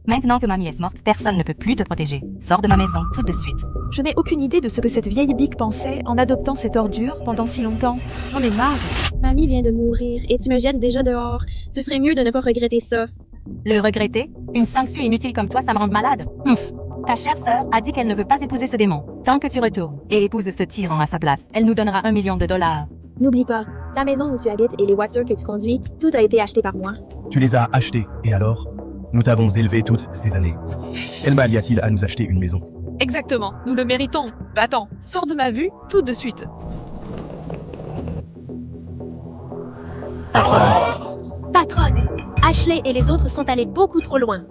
Maintenant que mamie est morte, personne ne peut plus te protéger. Sors de ma maison tout de suite. Je n'ai aucune idée de ce que cette vieille bique pensait en adoptant cette ordure pendant si longtemps. J'en ai marre. Mamie vient de mourir et tu me jettes déjà dehors. Tu ferais mieux de ne pas regretter ça. Le regretter? Une sanction inutile comme toi, ça me rend malade. Ta chère sœur a dit qu'elle ne veut pas épouser ce démon. Tant que tu retournes et épouses ce tyran à sa place, elle nous donnera $1 million. N'oublie pas, la maison où tu habites et les voitures que tu conduis, tout a été acheté par moi. Tu les as achetés, et alors? Nous t'avons élevé toutes ces années. Quel mal y a-t-il à nous acheter une maison? Exactement, nous le méritons. Va-t'en, sors de ma vue tout de suite. Patronne, Ashley et les autres sont allés beaucoup trop loin.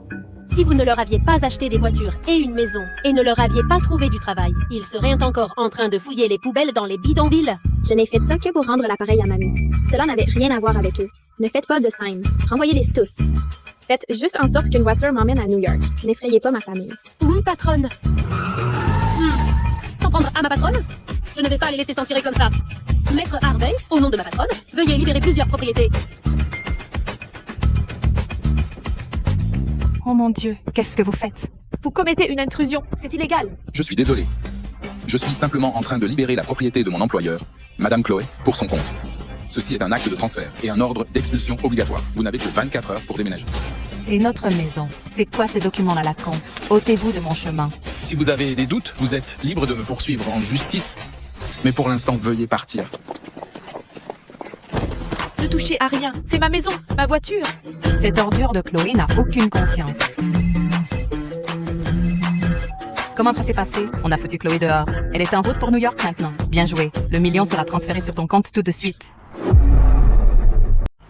Si vous ne leur aviez pas acheté des voitures et une maison, et ne leur aviez pas trouvé du travail, ils seraient encore en train de fouiller les poubelles dans les bidonvilles. Je n'ai fait ça que pour rendre l'appareil à mamie. Cela n'avait rien à voir avec eux. Ne faites pas de scène. Renvoyez-les tous. Faites juste en sorte qu'une voiture m'emmène à New York. N'effrayez pas ma famille. Oui, patronne. S'en prendre à ma patronne? Je ne vais pas les laisser s'en tirer comme ça. Maître Harvey, au nom de ma patronne, veuillez libérer plusieurs propriétés. Oh mon Dieu, qu'est-ce que vous faites? Vous commettez une intrusion, c'est illégal. Je suis désolé. Je suis simplement en train de libérer la propriété de mon employeur, Madame Chloé, pour son compte. Ceci est un acte de transfert et un ordre d'expulsion obligatoire. Vous n'avez que 24 heures pour déménager. C'est notre maison. C'est quoi ces documents à la con? Ôtez-vous de mon chemin. Si vous avez des doutes, vous êtes libre de me poursuivre en justice. Mais pour l'instant, veuillez partir. Ne touchez à rien, c'est ma maison, ma voiture. Cette ordure de Chloé n'a aucune conscience. Comment ça s'est passé? On a foutu Chloé dehors. Elle est en route pour New York maintenant. Bien joué. Le million sera transféré sur ton compte tout de suite.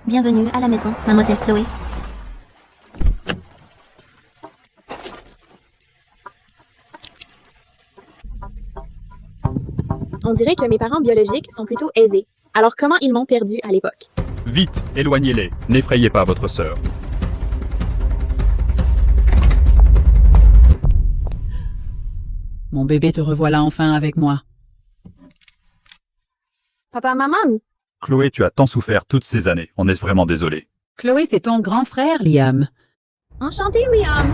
Bienvenue à la maison, mademoiselle Chloé. On dirait que mes parents biologiques sont plutôt aisés. Alors comment ils m'ont perdu à l'époque? Vite, éloignez-les. N'effrayez pas votre sœur. Mon bébé, te revoilà enfin avec moi. Papa, maman? Chloé, tu as tant souffert toutes ces années. On est vraiment désolé. Chloé, c'est ton grand frère, Liam. Enchanté, Liam.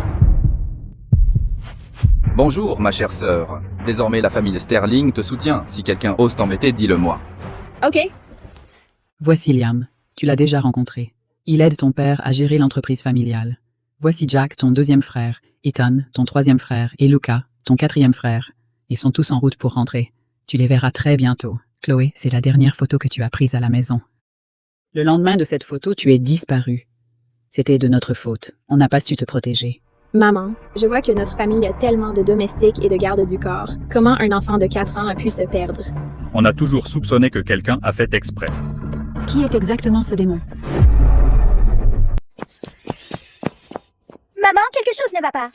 Bonjour, ma chère sœur. Désormais, la famille Sterling te soutient. Si quelqu'un ose t'embêter, dis-le-moi. Ok. Voici Liam. Tu l'as déjà rencontré. Il aide ton père à gérer l'entreprise familiale. Voici Jack, ton deuxième frère, Ethan, ton troisième frère, et Luca, ton quatrième frère. Ils sont tous en route pour rentrer. Tu les verras très bientôt. Chloé, c'est la dernière photo que tu as prise à la maison. Le lendemain de cette photo, tu es disparue. C'était de notre faute. On n'a pas su te protéger. Maman, je vois que notre famille a tellement de domestiques et de gardes du corps. Comment un enfant de 4 ans a pu se perdre? On a toujours soupçonné que quelqu'un a fait exprès. Qui est exactement ce démon? Maman, quelque chose ne va pas.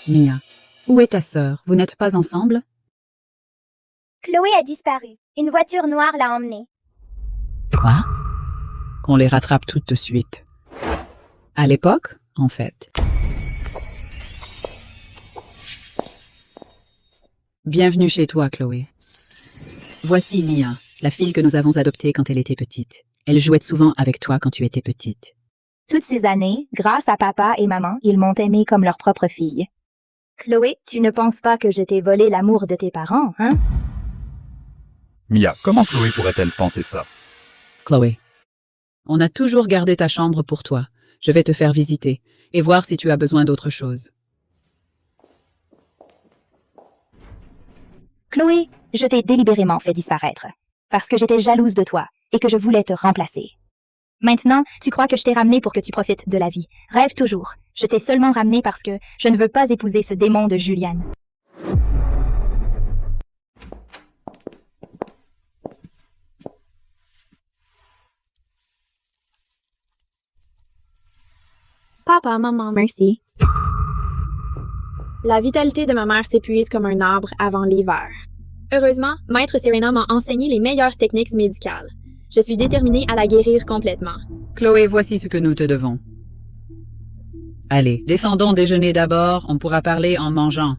Mia, où est ta sœur? Vous n'êtes pas ensemble? Chloé a disparu. Une voiture noire l'a emmenée. Quoi? Qu'on les rattrape toutes de suite. À l'époque, en fait. Bienvenue chez toi, Chloé. Voici Mia, la fille que nous avons adoptée quand elle était petite. Elle jouait souvent avec toi quand tu étais petite. Toutes ces années, grâce à papa et maman, ils m'ont aimée comme leur propre fille. Chloé, tu ne penses pas que je t'ai volé l'amour de tes parents, hein? Mia, comment Chloé pourrait-elle penser ça? Chloé, on a toujours gardé ta chambre pour toi. Je vais te faire visiter et voir si tu as besoin d'autre chose. Chloé, je t'ai délibérément fait disparaître, parce que j'étais jalouse de toi et que je voulais te remplacer. Maintenant, tu crois que je t'ai ramené pour que tu profites de la vie. Rêve toujours. Je t'ai seulement ramené parce que je ne veux pas épouser ce démon de Julian. Papa, maman, merci. La vitalité de ma mère s'épuise comme un arbre avant l'hiver. Heureusement, Maître Serena m'a enseigné les meilleures techniques médicales. Je suis déterminée à la guérir complètement. Chloé, voici ce que nous te devons. Allez, descendons déjeuner d'abord, on pourra parler en mangeant.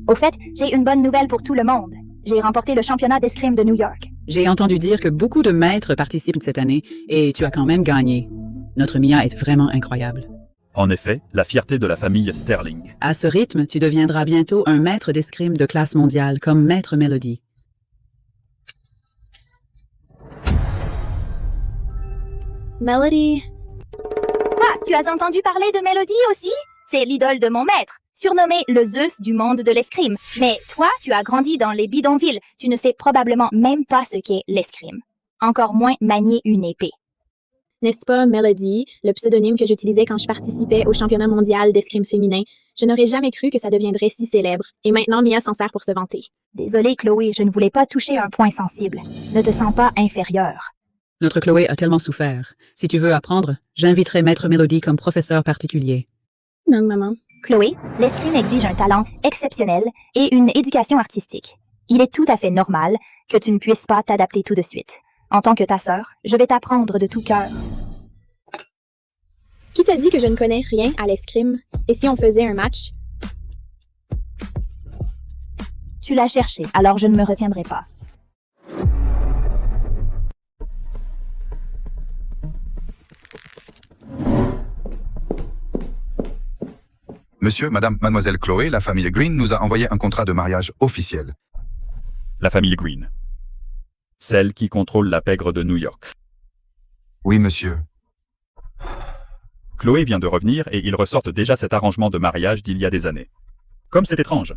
Au fait, j'ai une bonne nouvelle pour tout le monde. J'ai remporté le championnat d'escrime de New York. J'ai entendu dire que beaucoup de maîtres participent cette année et tu as quand même gagné. Notre Mia est vraiment incroyable. En effet, la fierté de la famille Sterling. À ce rythme, tu deviendras bientôt un maître d'escrime de classe mondiale comme Maître Melody. Melody, Ah, tu as entendu parler de Melody aussi? C'est l'idole de mon maître, surnommé le Zeus du monde de l'escrime. Mais toi, tu as grandi dans les bidonvilles. Tu ne sais probablement même pas ce qu'est l'escrime. Encore moins manier une épée. n'est-ce pas Melody, le pseudonyme que j'utilisais quand je participais au championnat mondial d'escrime féminin? Je n'aurais jamais cru que ça deviendrait si célèbre. Et maintenant, Mia s'en sert pour se vanter. Désolée, Chloé, je ne voulais pas toucher un point sensible. Ne te sens pas inférieure. Notre Chloé a tellement souffert. Si tu veux apprendre, j'inviterai Maître Melody comme professeur particulier. Non, maman. Chloé, l'escrime exige un talent exceptionnel et une éducation artistique. Il est tout à fait normal que tu ne puisses pas t'adapter tout de suite. En tant que ta sœur, je vais t'apprendre de tout cœur. Qui t'a dit que je ne connais rien à l'escrime? Et si on faisait un match? Tu l'as cherché, alors je ne me retiendrai pas. Monsieur, madame, mademoiselle Chloé, la famille Green nous a envoyé un contrat de mariage officiel. La famille Green. Celle qui contrôle la pègre de New York. Oui, monsieur. Chloé vient de revenir et ils ressortent déjà cet arrangement de mariage d'il y a des années. Comme c'est étrange.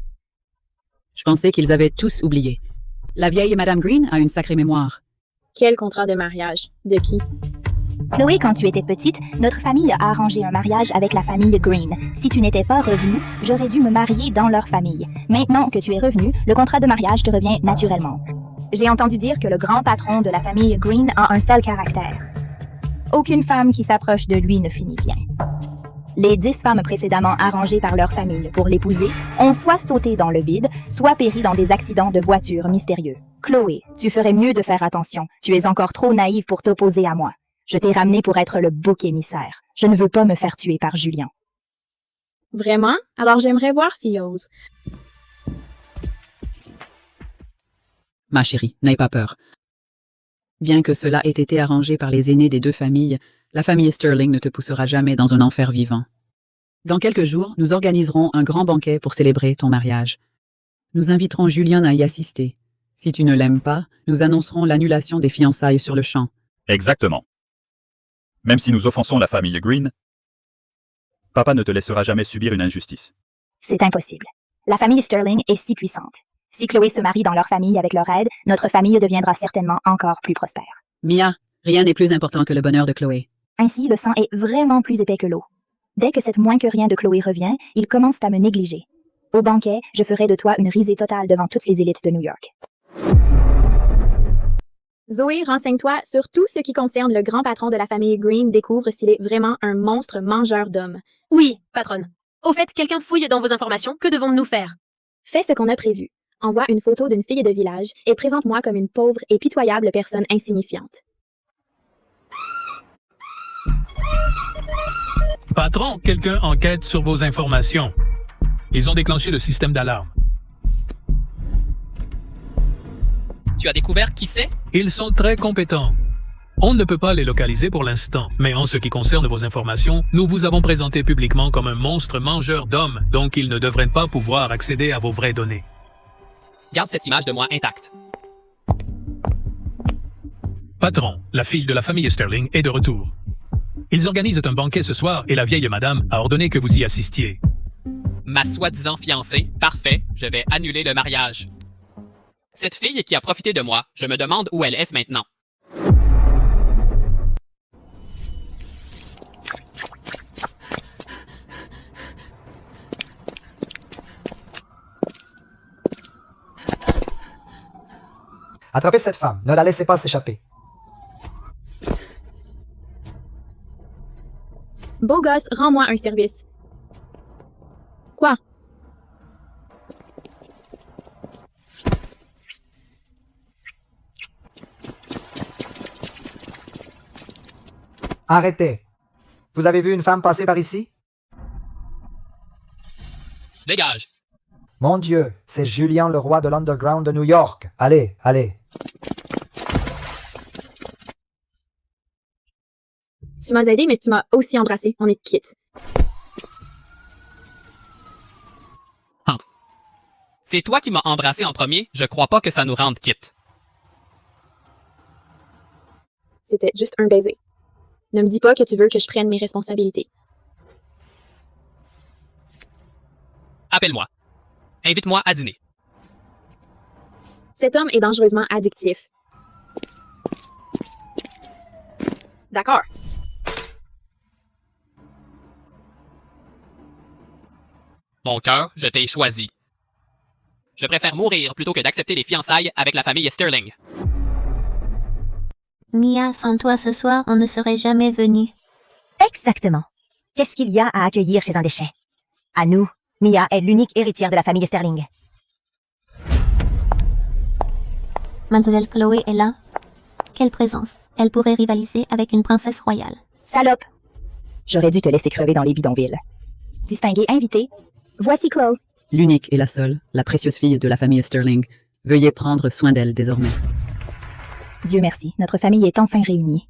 Je pensais qu'ils avaient tous oublié. La vieille Madame Green a une sacrée mémoire. Quel contrat de mariage? De qui? Chloé, quand tu étais petite, notre famille a arrangé un mariage avec la famille Green. Si tu n'étais pas revenue, j'aurais dû me marier dans leur famille. Maintenant que tu es revenue, le contrat de mariage te revient naturellement. J'ai entendu dire que le grand patron de la famille Green a un sale caractère. Aucune femme qui s'approche de lui ne finit bien. Les 10 femmes précédemment arrangées par leur famille pour l'épouser ont soit sauté dans le vide, soit péri dans des accidents de voiture mystérieux. Chloé, tu ferais mieux de faire attention. Tu es encore trop naïve pour t'opposer à moi. Je t'ai ramenée pour être le bouc émissaire. Je ne veux pas me faire tuer par Julien. Vraiment? Alors j'aimerais voir s'il ose. Ma chérie, n'aie pas peur. Bien que cela ait été arrangé par les aînés des deux familles, la famille Sterling ne te poussera jamais dans un enfer vivant. Dans quelques jours, nous organiserons un grand banquet pour célébrer ton mariage. Nous inviterons Julien à y assister. Si tu ne l'aimes pas, nous annoncerons l'annulation des fiançailles sur le champ. Exactement. Même si nous offensons la famille Green, papa ne te laissera jamais subir une injustice. C'est impossible. La famille Sterling est si puissante. Si Chloé se marie dans leur famille avec leur aide, notre famille deviendra certainement encore plus prospère. Mia, rien n'est plus important que le bonheur de Chloé. Ainsi, le sang est vraiment plus épais que l'eau. Dès que cette moins que rien de Chloé revient, ils commencent à me négliger. Au banquet, je ferai de toi une risée totale devant toutes les élites de New York. Zoé, renseigne-toi sur tout ce qui concerne le grand patron de la famille Green. Découvre s'il est vraiment un monstre mangeur d'hommes. Oui, patronne. Au fait, quelqu'un fouille dans vos informations. Que devons-nous faire? Fais ce qu'on a prévu. Envoie une photo d'une fille de village et présente-moi comme une pauvre et pitoyable personne insignifiante. Patron, quelqu'un enquête sur vos informations. Ils ont déclenché le système d'alarme. Tu as découvert qui c'est? Ils sont très compétents. On ne peut pas les localiser pour l'instant, mais en ce qui concerne vos informations, nous vous avons présenté publiquement comme un monstre mangeur d'hommes, donc ils ne devraient pas pouvoir accéder à vos vraies données. Garde cette image de moi intacte. Patron, la fille de la famille Sterling est de retour. Ils organisent un banquet ce soir et la vieille madame a ordonné que vous y assistiez. Ma soi-disant fiancée, parfait, je vais annuler le mariage. Cette fille qui a profité de moi, je me demande où elle est maintenant. Attrapez cette femme, ne la laissez pas s'échapper. Beau gosse, rends-moi un service. Quoi? Arrêtez. Vous avez vu une femme passer par ici? Dégage. Mon Dieu, c'est Julien le roi de l'underground de New York. Allez, allez. Tu m'as aidé, mais tu m'as aussi embrassé. On est quitte. C'est toi qui m'as embrassé en premier, je crois pas que ça nous rende quitte. C'était juste un baiser. Ne me dis pas que tu veux que je prenne mes responsabilités. Appelle-moi. Invite-moi à dîner. Cet homme est dangereusement addictif. D'accord. Mon cœur, je t'ai choisi. Je préfère mourir plutôt que d'accepter les fiançailles avec la famille Sterling. Mia, sans toi ce soir, on ne serait jamais venu. Exactement. Qu'est-ce qu'il y a à accueillir chez un déchet? À nous, Mia est l'unique héritière de la famille Sterling. Mademoiselle Chloé est là. Quelle présence. Elle pourrait rivaliser avec une princesse royale. Salope! J'aurais dû te laisser crever dans les bidonvilles. Distingué invité, voici Chloé. L'unique et la seule, la précieuse fille de la famille Sterling. Veuillez prendre soin d'elle désormais. Dieu merci, notre famille est enfin réunie.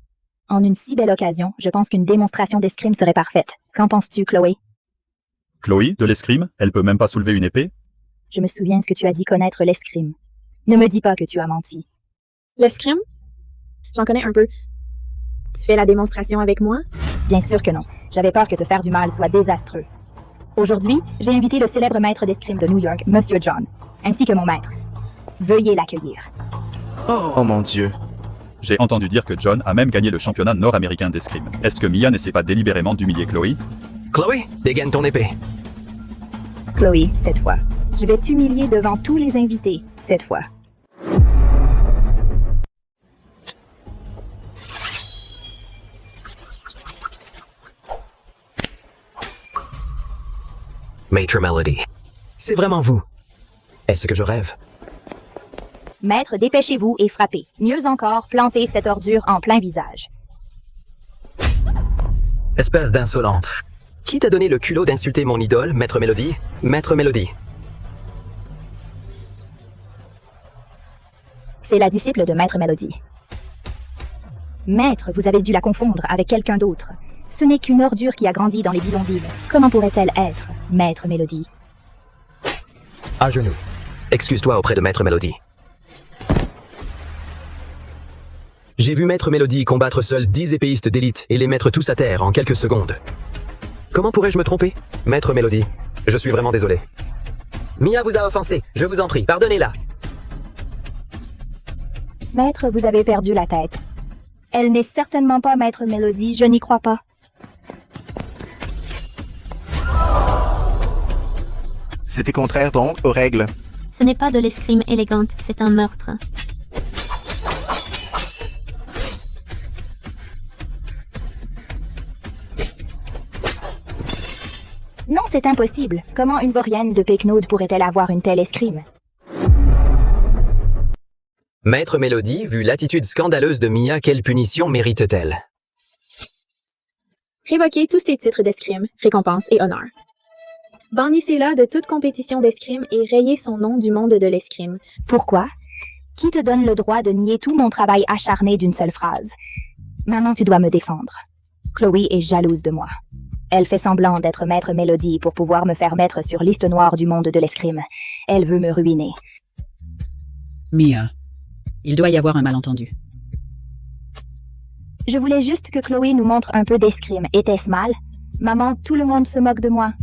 En une si belle occasion, je pense qu'une démonstration d'escrime serait parfaite. Qu'en penses-tu, Chloé? Chloé, de l'escrime, elle peut même pas soulever une épée? Je me souviens ce que tu as dit connaître l'escrime. Ne me dis pas que tu as menti. L'escrime? J'en connais un peu. Tu fais la démonstration avec moi? Bien sûr que non. J'avais peur que te faire du mal soit désastreux. Aujourd'hui, j'ai invité le célèbre maître d'escrime de New York, Monsieur John, ainsi que mon maître. Veuillez l'accueillir. Oh mon Dieu. J'ai entendu dire que John a même gagné le championnat nord-américain d'escrime. Est-ce que Mia n'essaie pas délibérément d'humilier Chloé? Chloé, dégaine ton épée. Chloé, cette fois. Je vais t'humilier devant tous les invités, cette fois. Maître Melody. C'est vraiment vous. Est-ce que je rêve? Maître, dépêchez-vous et frappez. Mieux encore, plantez cette ordure en plein visage. Espèce d'insolente. Qui t'a donné le culot d'insulter mon idole, Maître Melody? Maître Melody. C'est la disciple de Maître Melody. Maître, vous avez dû la confondre avec quelqu'un d'autre. Ce n'est qu'une ordure qui a grandi dans les bidonvilles. Comment pourrait-elle être, Maître Melody? À genoux. Excuse-toi auprès de Maître Melody. J'ai vu Maître Melody combattre seul 10 épéistes d'élite et les mettre tous à terre en quelques secondes. Comment pourrais-je me tromper? Maître Melody, je suis vraiment désolé. Mia vous a offensé, je vous en prie, pardonnez-la. Maître, vous avez perdu la tête. Elle n'est certainement pas Maître Melody, je n'y crois pas. C'était contraire donc aux règles. Ce n'est pas de l'escrime élégante, c'est un meurtre. Non, c'est impossible. Comment une vaurienne de Pecknold pourrait-elle avoir une telle escrime? Maître Melody, vu l'attitude scandaleuse de Mia, quelle punition mérite-t-elle? Révoquez tous ses titres d'escrime, récompenses et honneurs. Bannissez-la de toute compétition d'escrime et rayez son nom du monde de l'escrime. Pourquoi? Qui te donne le droit de nier tout mon travail acharné d'une seule phrase? Maman, tu dois me défendre. Chloé est jalouse de moi. Elle fait semblant d'être Maître Melody pour pouvoir me faire mettre sur liste noire du monde de l'escrime. Elle veut me ruiner. Mia, il doit y avoir un malentendu. Je voulais juste que Chloé nous montre un peu d'escrime. Était-ce mal? Maman, tout le monde se moque de moi.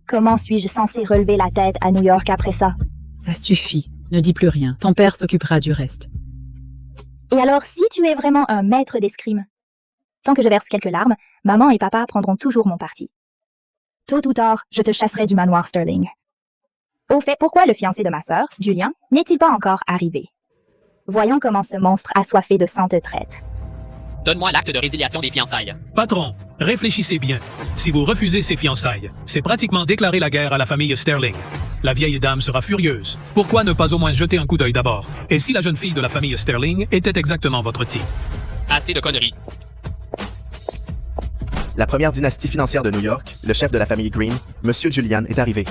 Comment suis-je censée relever la tête à New York après ça? Ça suffit. Ne dis plus rien. Ton père s'occupera du reste. Et alors, si tu es vraiment un maître d'escrime? Tant que je verse quelques larmes, maman et papa prendront toujours mon parti. Tôt ou tard, je te chasserai du manoir Sterling. Au fait, pourquoi le fiancé de ma sœur, Julien, n'est-il pas encore arrivé? Voyons comment ce monstre assoiffé de sang te traite. Donne-moi l'acte de résiliation des fiançailles. Patron, réfléchissez bien. Si vous refusez ces fiançailles, c'est pratiquement déclarer la guerre à la famille Sterling. La vieille dame sera furieuse. Pourquoi ne pas au moins jeter un coup d'œil d'abord? Et si la jeune fille de la famille Sterling était exactement votre type? Assez de conneries. La première dynastie financière de New York, le chef de la famille Green, Monsieur Julian, est arrivé.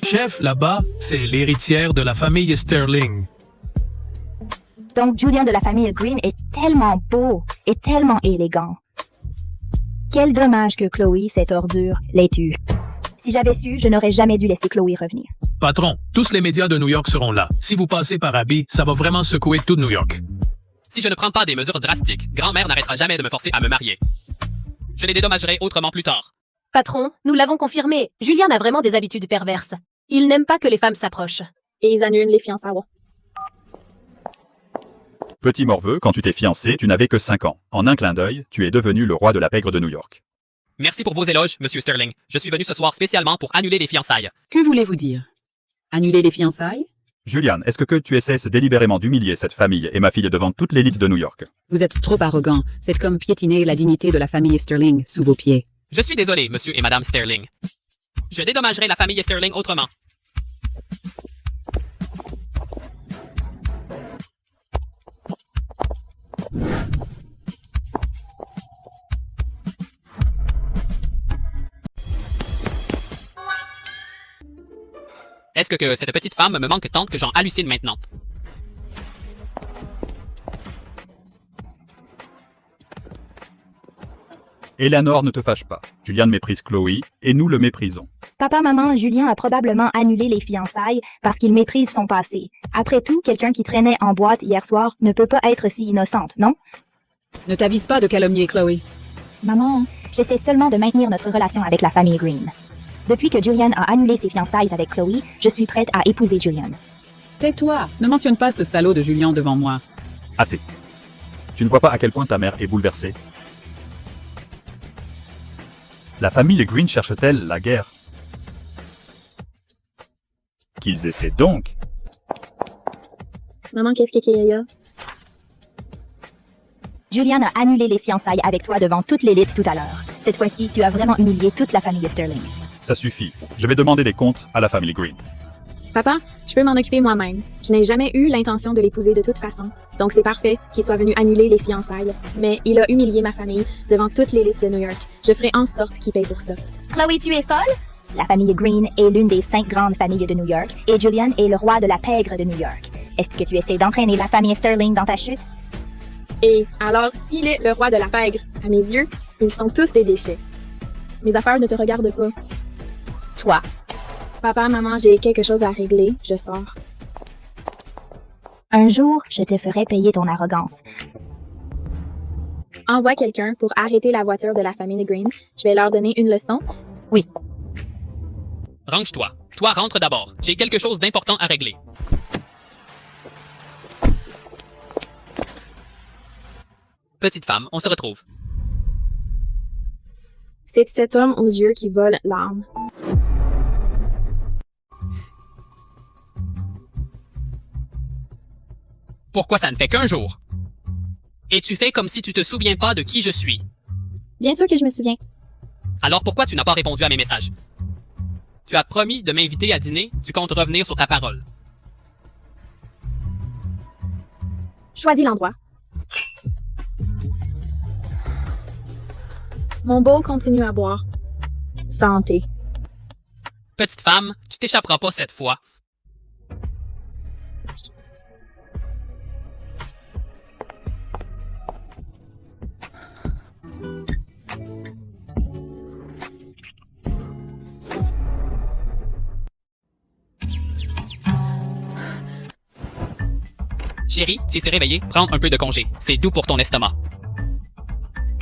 Chef, là-bas, c'est l'héritière de la famille Sterling. Donc Julian de la famille Green est tellement beau et tellement élégant. Quel dommage que Chloé, cette ordure, l'ait tue. Si j'avais su, je n'aurais jamais dû laisser Chloé revenir. Patron, tous les médias de New York seront là. Si vous passez par Abby, ça va vraiment secouer tout New York. Si je ne prends pas des mesures drastiques, grand-mère n'arrêtera jamais de me forcer à me marier. Je les dédommagerai autrement plus tard. Patron, nous l'avons confirmé. Julian a vraiment des habitudes perverses. Il n'aime pas que les femmes s'approchent. Et ils annulent les fiançailles. Petit morveux, quand tu t'es fiancé, tu n'avais que 5 ans. En un clin d'œil, tu es devenu le roi de la pègre de New York. Merci pour vos éloges, Monsieur Sterling. Je suis venu ce soir spécialement pour annuler les fiançailles. Que voulez-vous dire? Annuler les fiançailles? Julian, est-ce que tu cesses délibérément d'humilier cette famille et ma fille devant toute l'élite de New York? Vous êtes trop arrogant. C'est comme piétiner la dignité de la famille Sterling sous vos pieds. Je suis désolé, Monsieur et Madame Sterling. Je dédommagerai la famille Sterling autrement. Est-ce que cette petite femme me manque tant que j'en hallucine maintenant? Eleanor, ne te fâche pas. Julian méprise Chloé et nous le méprisons. Papa, maman, Julien a probablement annulé les fiançailles parce qu'il méprise son passé. Après tout, quelqu'un qui traînait en boîte hier soir ne peut pas être si innocente, non? Ne t'avise pas de calomnier Chloé. Maman, j'essaie seulement de maintenir notre relation avec la famille Green. Depuis que Julian a annulé ses fiançailles avec Chloé, je suis prête à épouser Julian. Tais-toi, ne mentionne pas ce salaud de Julian devant moi. Assez. Tu ne vois pas à quel point ta mère est bouleversée? La famille Green cherche-t-elle la guerre? Qu'ils essaient donc. Maman, qu'est-ce qu'il y a? Julian a annulé les fiançailles avec toi devant toute l'élite tout à l'heure. Cette fois-ci, tu as vraiment humilié toute la famille Sterling. Ça suffit. Je vais demander des comptes à la famille Green. Papa, je peux m'en occuper moi-même. Je n'ai jamais eu l'intention de l'épouser de toute façon. Donc c'est parfait qu'il soit venu annuler les fiançailles. Mais il a humilié ma famille devant toute l'élite de New York. Je ferai en sorte qu'il paye pour ça. Chloé, tu es folle? La famille Green est l'une des 5 grandes familles de New York et Julian est le roi de la pègre de New York. Est-ce que tu essaies d'entraîner la famille Sterling dans ta chute? Et alors, s'il est le roi de la pègre, à mes yeux, ils sont tous des déchets. Mes affaires ne te regardent pas. Toi. Papa, maman, j'ai quelque chose à régler. Je sors. Un jour, je te ferai payer ton arrogance. Envoie quelqu'un pour arrêter la voiture de la famille Green. Je vais leur donner une leçon. Oui. Range-toi. Toi, rentre d'abord. J'ai quelque chose d'important à régler. Petite femme, on se retrouve. C'est cet homme aux yeux qui vole l'âme. Pourquoi ça ne fait qu'un jour? Et tu fais comme si tu te souviens pas de qui je suis. Bien sûr que je me souviens. Alors pourquoi tu n'as pas répondu à mes messages? Tu as promis de m'inviter à dîner, tu comptes revenir sur ta parole. Choisis l'endroit. Mon beau continue à boire. Santé. Petite femme, tu t'échapperas pas cette fois. Chérie, tu t'es réveillée, prends un peu de congé. C'est doux pour ton estomac.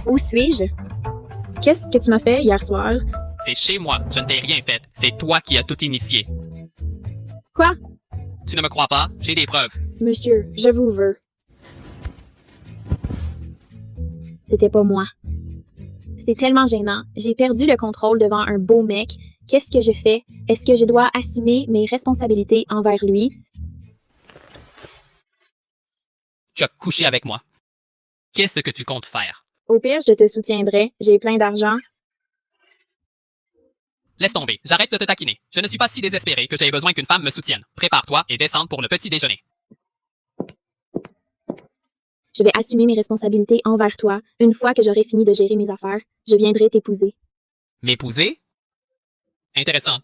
Où suis-je? Qu'est-ce que tu m'as fait hier soir? C'est chez moi, je ne t'ai rien fait. C'est toi qui as tout initié. Quoi? Tu ne me crois pas? J'ai des preuves. Monsieur, je vous veux. C'était pas moi. C'est tellement gênant. J'ai perdu le contrôle devant un beau mec. Qu'est-ce que je fais? Est-ce que je dois assumer mes responsabilités envers lui? Tu as couché avec moi. Qu'est-ce que tu comptes faire? Au pire, je te soutiendrai. J'ai plein d'argent. Laisse tomber, j'arrête de te taquiner. Je ne suis pas si désespéré que j'aie besoin qu'une femme me soutienne. Prépare-toi et descends pour le petit déjeuner. Je vais assumer mes responsabilités envers toi. Une fois que j'aurai fini de gérer mes affaires, je viendrai t'épouser. M'épouser? Intéressant.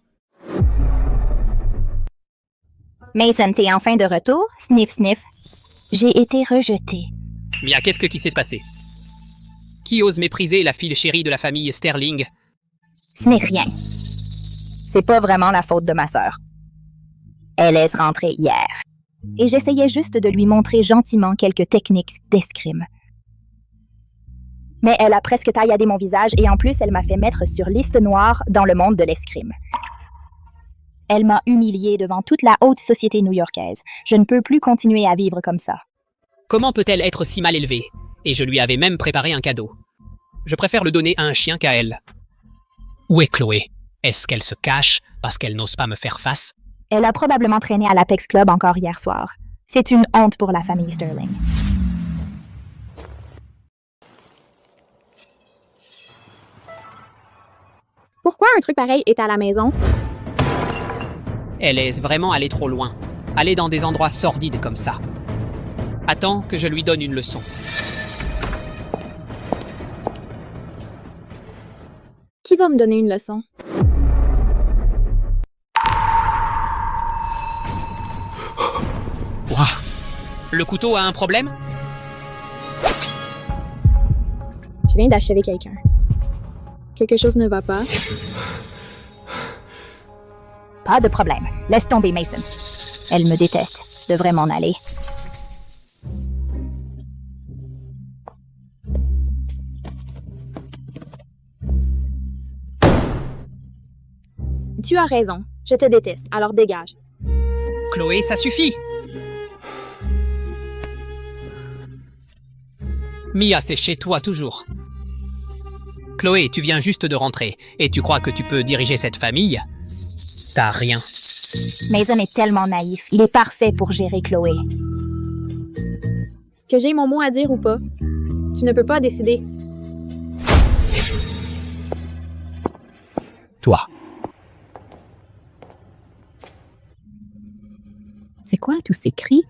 Mason, t'es enfin de retour? Sniff, sniff. J'ai été rejetée. Mia, qu'est-ce qui s'est passé? Qui ose mépriser la fille chérie de la famille Sterling? Ce n'est rien. C'est pas vraiment la faute de ma sœur. Elle est rentrée hier. Et j'essayais juste de lui montrer gentiment quelques techniques d'escrime. Mais elle a presque tailladé mon visage et en plus, elle m'a fait mettre sur liste noire dans le monde de l'escrime. Elle m'a humiliée devant toute la haute société new-yorkaise. Je ne peux plus continuer à vivre comme ça. Comment peut-elle être si mal élevée? Et je lui avais même préparé un cadeau. Je préfère le donner à un chien qu'à elle. Où est Chloé? Est-ce qu'elle se cache parce qu'elle n'ose pas me faire face? Elle a probablement traîné à l'Apex Club encore hier soir. C'est une honte pour la famille Sterling. Pourquoi un truc pareil est à la maison? Elle est vraiment allée trop loin. Aller dans des endroits sordides comme ça. Attends que je lui donne une leçon. Qui va me donner une leçon? Ouah. Le couteau a un problème? Je viens d'achever quelqu'un. Quelque chose ne va pas. Pas de problème. Laisse tomber, Mason. Elle me déteste. Devrait m'en aller. Tu as raison. Je te déteste, alors dégage. Chloé, ça suffit! Mia, c'est chez toi toujours. Chloé, tu viens juste de rentrer, et tu crois que tu peux diriger cette famille? T'as rien. Mason est tellement naïf. Il est parfait pour gérer Chloé. Que j'ai mon mot à dire ou pas, tu ne peux pas décider. Toi. C'est quoi tous ces cris?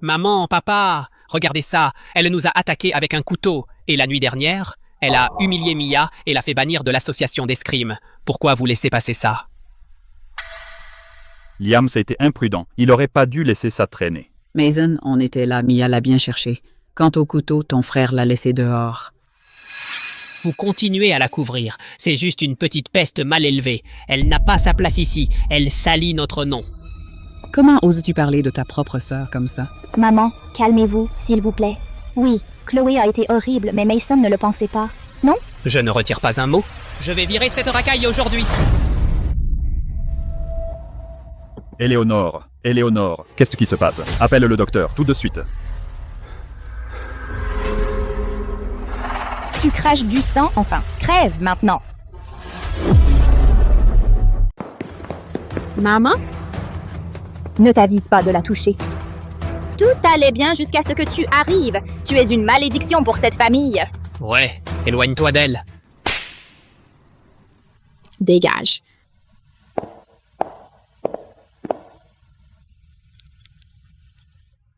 Maman, papa, regardez ça. Elle nous a attaqués avec un couteau. Et la nuit dernière, elle a humilié Mia et l'a fait bannir de l'association d'escrime. Pourquoi vous laissez passer ça? Liam, ça a été imprudent. Il aurait pas dû laisser ça traîner. Mason, on était là, Mia l'a bien cherché. Quant au couteau, ton frère l'a laissé dehors. Vous continuez à la couvrir. C'est juste une petite peste mal élevée. Elle n'a pas sa place ici. Elle salit notre nom. Comment oses-tu parler de ta propre sœur comme ça? Maman, calmez-vous, s'il vous plaît. Oui, Chloé a été horrible, mais Mason ne le pensait pas. Non? Je ne retire pas un mot. Je vais virer cette racaille aujourd'hui. Éléonore, qu'est-ce qui se passe? Appelle le docteur, tout de suite. Tu craches du sang, enfin, crève maintenant. Maman? Ne t'avise pas de la toucher. Tout allait bien jusqu'à ce que tu arrives. Tu es une malédiction pour cette famille. Ouais, éloigne-toi d'elle. Dégage.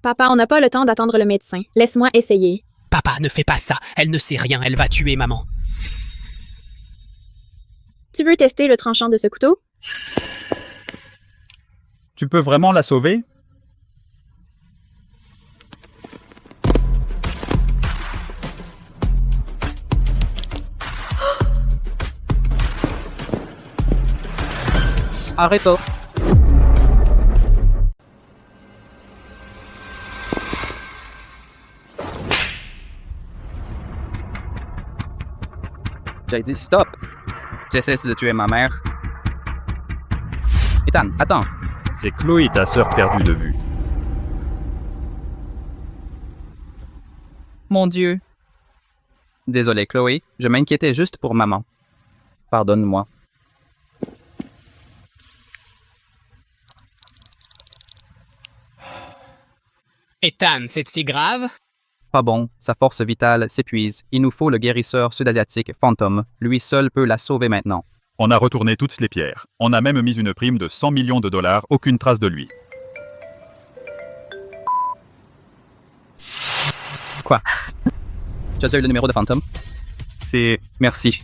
Papa, on n'a pas le temps d'attendre le médecin. Laisse-moi essayer. Papa, ne fais pas ça. Elle ne sait rien. Elle va tuer maman. Tu veux tester le tranchant de ce couteau? Tu peux vraiment la sauver? Arrête-toi. J'ai dit stop. Tu essaies de tuer ma mère. Ethan, attends. C'est Chloé, ta sœur perdue de vue. Mon Dieu. Désolé, Chloé. Je m'inquiétais juste pour maman. Pardonne-moi. Ethan, c'est si grave? Pas bon. Sa force vitale s'épuise. Il nous faut le guérisseur sud-asiatique Phantom. Lui seul peut la sauver maintenant. On a retourné toutes les pierres. On a même mis une prime de 100 millions de dollars, aucune trace de lui. Quoi? Tu as eu le numéro de Phantom? C'est... Merci.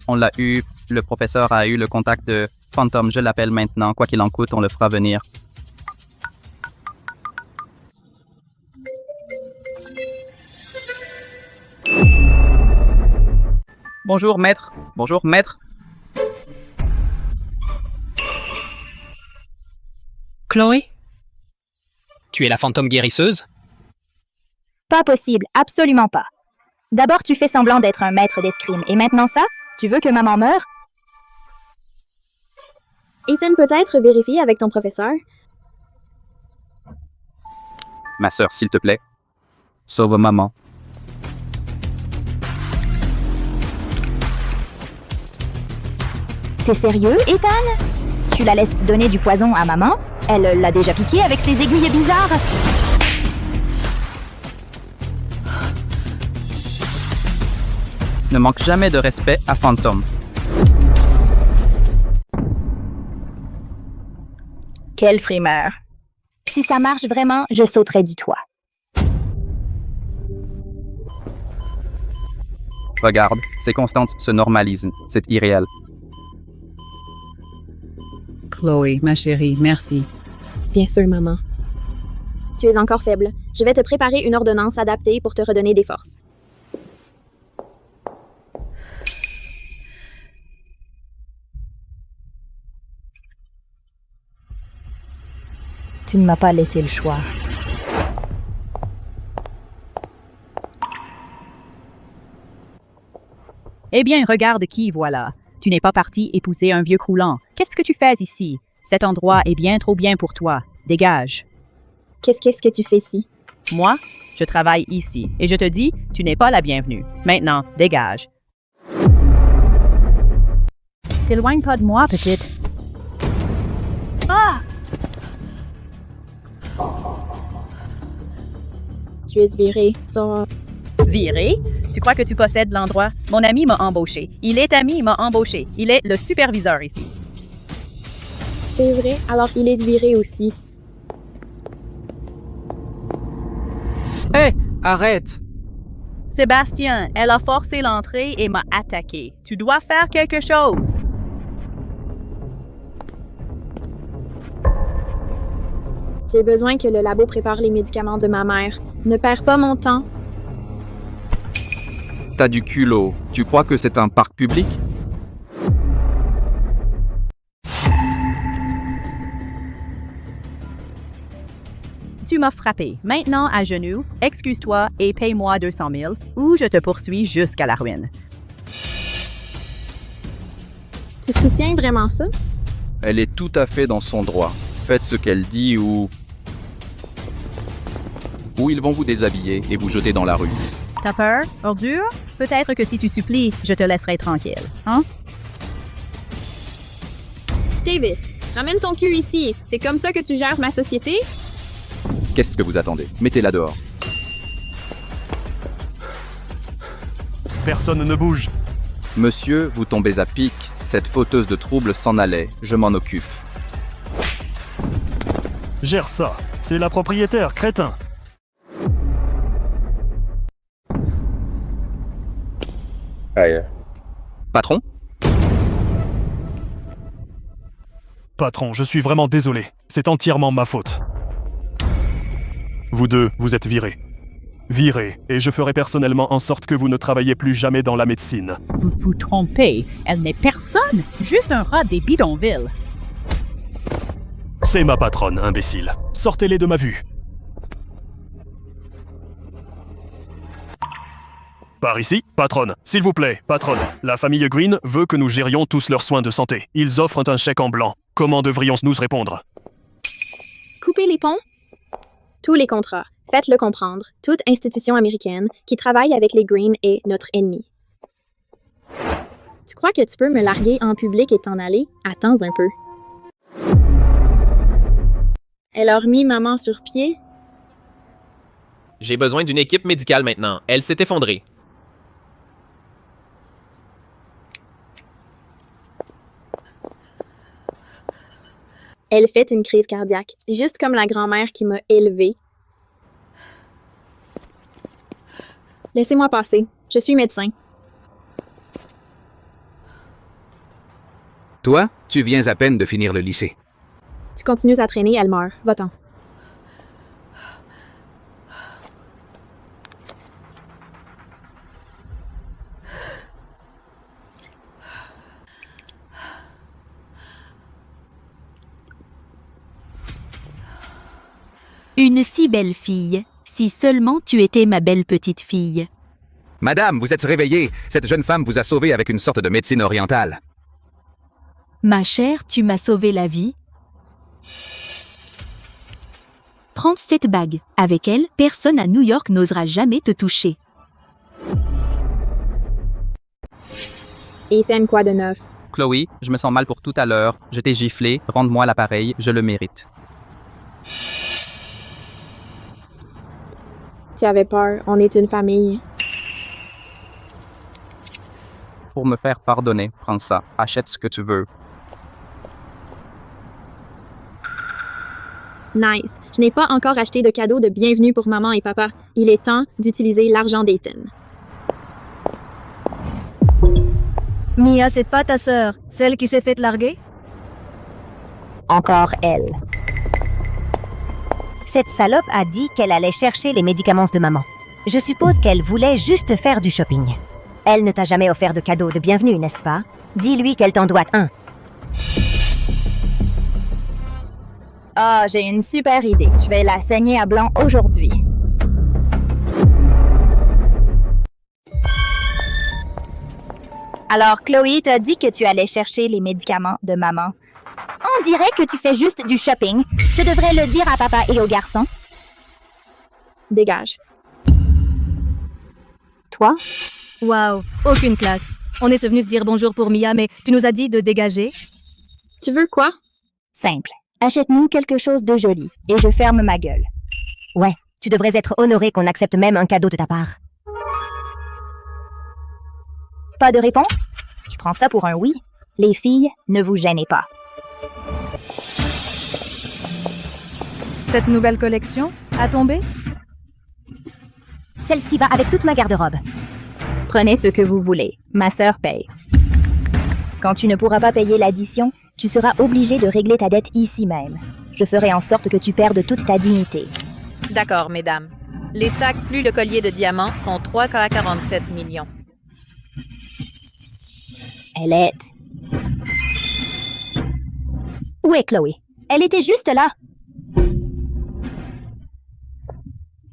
On l'a eu. Le professeur a eu le contact de Phantom. Je l'appelle maintenant. Quoi qu'il en coûte, on le fera venir. Bonjour, maître. Bonjour, maître. Chloé? Tu es la fantôme guérisseuse? Pas possible, absolument pas. D'abord, tu fais semblant d'être un maître d'escrime, et maintenant ça? Tu veux que maman meure? Ethan, peut-être vérifier avec ton professeur? Ma sœur, s'il te plaît. Sauve maman. T'es sérieux, Ethan? Tu la laisses donner du poison à maman? Elle l'a déjà piqué avec ses aiguilles bizarres. Ne manque jamais de respect à Phantom. Quelle frimeur. Si ça marche vraiment, je sauterai du toit. Regarde, ces constantes se normalisent. C'est irréel. Chloé, ma chérie, merci. Bien sûr, maman. Tu es encore faible. Je vais te préparer une ordonnance adaptée pour te redonner des forces. Tu ne m'as pas laissé le choix. Eh bien, regarde qui voilà. Tu n'es pas parti épouser un vieux croulant. Qu'est-ce que tu fais ici? Cet endroit est bien trop bien pour toi. Dégage. Qu'est-ce que tu fais ici? Moi, je travaille ici. Et je te dis, tu n'es pas la bienvenue. Maintenant, dégage. T'éloigne pas de moi, petite. Ah! Tu es viré, ça... Viré? Tu crois que tu possèdes l'endroit? Mon ami m'a embauché. Il est ami, m'a embauché. Il est le superviseur ici. C'est vrai, alors il est viré aussi. Hé, arrête! Sébastien, elle a forcé l'entrée et m'a attaqué. Tu dois faire quelque chose. J'ai besoin que le labo prépare les médicaments de ma mère. Ne perds pas mon temps. T'as du culot. Tu crois que c'est un parc public? Tu m'as frappé. Maintenant, à genoux, excuse-toi et paye-moi 200 000 ou je te poursuis jusqu'à la ruine. Tu soutiens vraiment ça? Elle est tout à fait dans son droit. Faites ce qu'elle dit ou ils vont vous déshabiller et vous jeter dans la rue. T'as peur, ordure? Peut-être que si tu supplies, je te laisserai tranquille, hein? Davis, ramène ton cul ici. C'est comme ça que tu gères ma société? Qu'est-ce que vous attendez? Mettez-la dehors. Personne ne bouge. Monsieur, vous tombez à pic. Cette fauteuse de troubles s'en allait. Je m'en occupe. Gère ça. C'est la propriétaire, crétin. Aïe. Patron? Patron, je suis vraiment désolé. C'est entièrement ma faute. Vous deux, vous êtes virés. Virés, et je ferai personnellement en sorte que vous ne travaillez plus jamais dans la médecine. Vous vous trompez. Elle n'est personne, juste un rat des bidonvilles. C'est ma patronne, imbécile. Sortez-les de ma vue. Par ici, patronne. S'il vous plaît, patronne. La famille Green veut que nous gérions tous leurs soins de santé. Ils offrent un chèque en blanc. Comment devrions-nous répondre? Coupez les ponts? Tous les contrats. Faites-le comprendre. Toute institution américaine qui travaille avec les Green est notre ennemi. Tu crois que tu peux me larguer en public et t'en aller? Attends un peu. Elle a remis maman sur pied? J'ai besoin d'une équipe médicale maintenant. Elle s'est effondrée. Elle fait une crise cardiaque, juste comme la grand-mère qui m'a élevée. Laissez-moi passer. Je suis médecin. Toi, tu viens à peine de finir le lycée. Tu continues à traîner, elle meurt. Va-t'en. Une si belle fille. Si seulement tu étais ma belle petite fille. Madame, vous êtes réveillée. Cette jeune femme vous a sauvé avec une sorte de médecine orientale. Ma chère, tu m'as sauvé la vie. Prends cette bague. Avec elle, personne à New York n'osera jamais te toucher. Ethan, quoi de neuf? Chloé, je me sens mal pour tout à l'heure. Je t'ai giflé, rende-moi l'appareil, je le mérite. Tu avais peur, on est une famille. Pour me faire pardonner, prends ça, achète ce que tu veux. Nice. Je n'ai pas encore acheté de cadeau de bienvenue pour maman et papa. Il est temps d'utiliser l'argent d'Ethan. Mia, c'est pas ta sœur, celle qui s'est faite larguer? Encore elle. Cette salope a dit qu'elle allait chercher les médicaments de maman. Je suppose qu'elle voulait juste faire du shopping. Elle ne t'a jamais offert de cadeau de bienvenue, n'est-ce pas? Dis-lui qu'elle t'en doit un. Ah, j'ai une super idée. Je vais la saigner à blanc aujourd'hui. Alors, Chloé, t'as dit que tu allais chercher les médicaments de maman. On dirait que tu fais juste du shopping. Tu devrais le dire à papa et aux garçons. Dégage. Toi? Wow, aucune classe. On est venu se dire bonjour pour Mia, mais tu nous as dit de dégager. Tu veux quoi? Simple. Achète-nous quelque chose de joli et je ferme ma gueule. Ouais, tu devrais être honoré qu'on accepte même un cadeau de ta part. Pas de réponse? Je prends ça pour un oui. Les filles, ne vous gênez pas. Cette nouvelle collection a tombé? Celle-ci va avec toute ma garde-robe. Prenez ce que vous voulez. Ma sœur paye. Quand tu ne pourras pas payer l'addition, tu seras obligé de régler ta dette ici même. Je ferai en sorte que tu perdes toute ta dignité. D'accord, mesdames. Les sacs plus le collier de diamants font 3,47 millions. Elle est... Où est Chloé? Elle était juste là.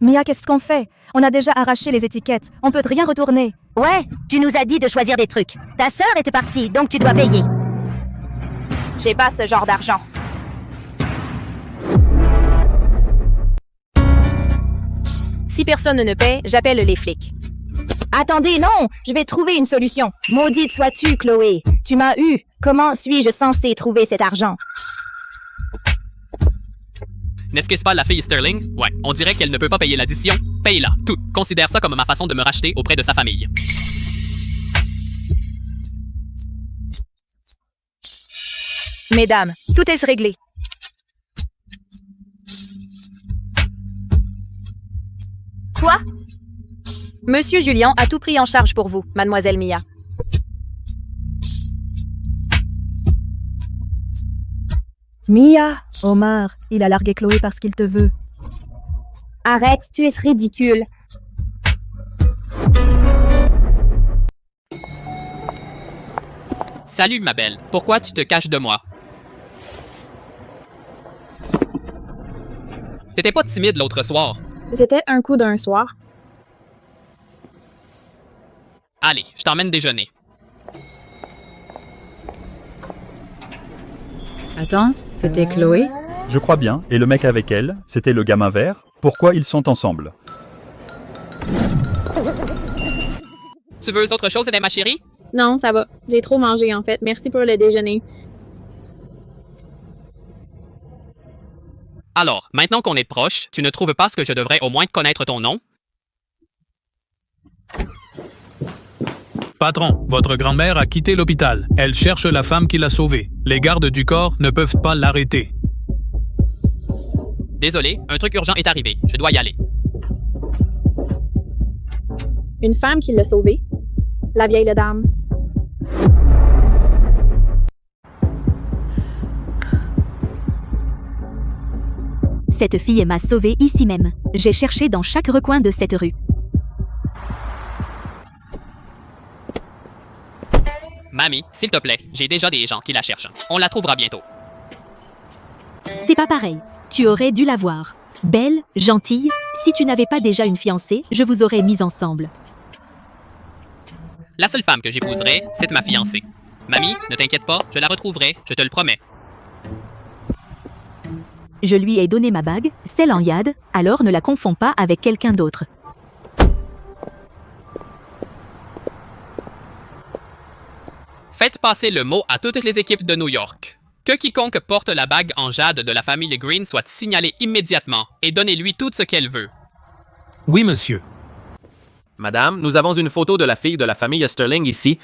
Mia, qu'est-ce qu'on fait? On a déjà arraché les étiquettes. On peut rien retourner. Ouais, tu nous as dit de choisir des trucs. Ta sœur était partie, donc tu dois payer. J'ai pas ce genre d'argent. Si personne ne paie, j'appelle les flics. Attendez, non! Je vais trouver une solution. Maudite sois-tu, Chloé. Tu m'as eu. Comment suis-je censée trouver cet argent? N'est-ce pas la fille Sterling? Ouais, on dirait qu'elle ne peut pas payer l'addition. Paye-la, tout. Considère ça comme ma façon de me racheter auprès de sa famille. Mesdames, tout est réglé. Quoi? Monsieur Julien a tout pris en charge pour vous, mademoiselle Mia. Mia! Omar, il a largué Chloé parce qu'il te veut. Arrête, tu es ridicule. Salut, ma belle. Pourquoi tu te caches de moi? T'étais pas timide l'autre soir. C'était un coup d'un soir. Allez, je t'emmène déjeuner. Attends, c'était Chloé? Je crois bien, et le mec avec elle, c'était le gamin vert. Pourquoi ils sont ensemble? Tu veux autre chose, ma chérie? Non, ça va. J'ai trop mangé, en fait. Merci pour le déjeuner. Alors, maintenant qu'on est proche, tu ne trouves pas que je devrais au moins connaître ton nom? Patron, votre grand-mère a quitté l'hôpital. Elle cherche la femme qui l'a sauvée. Les gardes du corps ne peuvent pas l'arrêter. Désolé, un truc urgent est arrivé. Je dois y aller. Une femme qui l'a sauvée? La vieille dame. Cette fille m'a sauvée ici même. J'ai cherché dans chaque recoin de cette rue. Mamie, s'il te plaît, j'ai déjà des gens qui la cherchent. On la trouvera bientôt. C'est pas pareil. Tu aurais dû la voir. Belle, gentille. Si tu n'avais pas déjà une fiancée, je vous aurais mis ensemble. La seule femme que j'épouserai, c'est ma fiancée. Mamie, ne t'inquiète pas, je la retrouverai, je te le promets. Je lui ai donné ma bague, celle en yad, alors ne la confonds pas avec quelqu'un d'autre. Faites passer le mot à toutes les équipes de New York. Que quiconque porte la bague en jade de la famille Green soit signalé immédiatement et donnez-lui tout ce qu'elle veut. Oui, monsieur. Madame, nous avons une photo de la fille de la famille Sterling ici.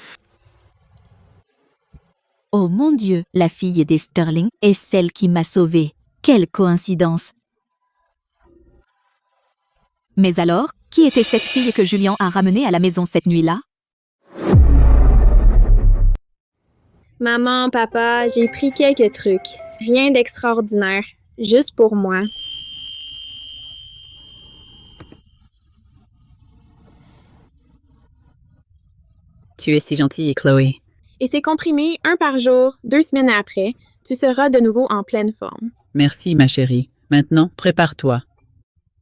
Oh mon Dieu, la fille des Sterling est celle qui m'a sauvée. Quelle coïncidence! Mais alors, qui était cette fille que Julian a ramenée à la maison cette nuit-là? Maman, papa, j'ai pris quelques trucs. Rien d'extraordinaire. Juste pour moi. Tu es si gentille, Chloé. Et ces comprimés, un par jour, 2 semaines après, tu seras de nouveau en pleine forme. Merci, ma chérie. Maintenant, prépare-toi.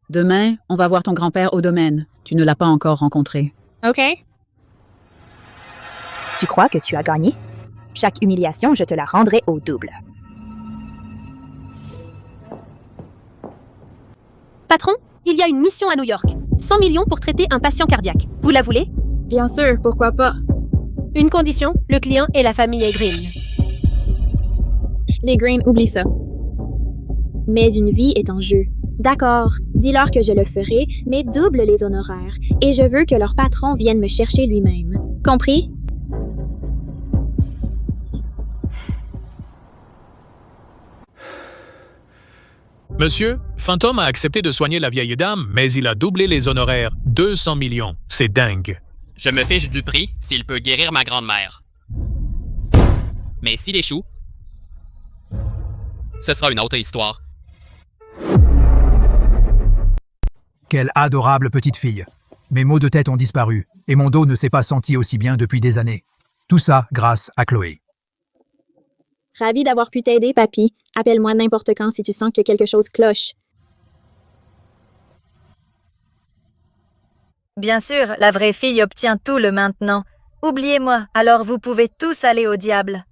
Demain, on va voir ton grand-père au domaine. Tu ne l'as pas encore rencontré. OK. Tu crois que tu as gagné? Chaque humiliation, je te la rendrai au double. Patron, il y a une mission à New York. 100 millions pour traiter un patient cardiaque. Vous la voulez? Bien sûr, pourquoi pas? Une condition, le client et la famille Green. Les Green, oublie ça. Mais une vie est en jeu. D'accord, dis-leur que je le ferai, mais double les honoraires. Et je veux que leur patron vienne me chercher lui-même. Compris? Monsieur, Phantom a accepté de soigner la vieille dame, mais il a doublé les honoraires. 200 millions. C'est dingue. Je me fiche du prix s'il peut guérir ma grand-mère. Mais s'il échoue, ce sera une autre histoire. Quelle adorable petite fille. Mes maux de tête ont disparu, et mon dos ne s'est pas senti aussi bien depuis des années. Tout ça grâce à Chloé. Ravi d'avoir pu t'aider, papy. Appelle-moi n'importe quand si tu sens que quelque chose cloche. Bien sûr, la vraie fille obtient tout le maintenant. Oubliez-moi, alors vous pouvez tous aller au diable.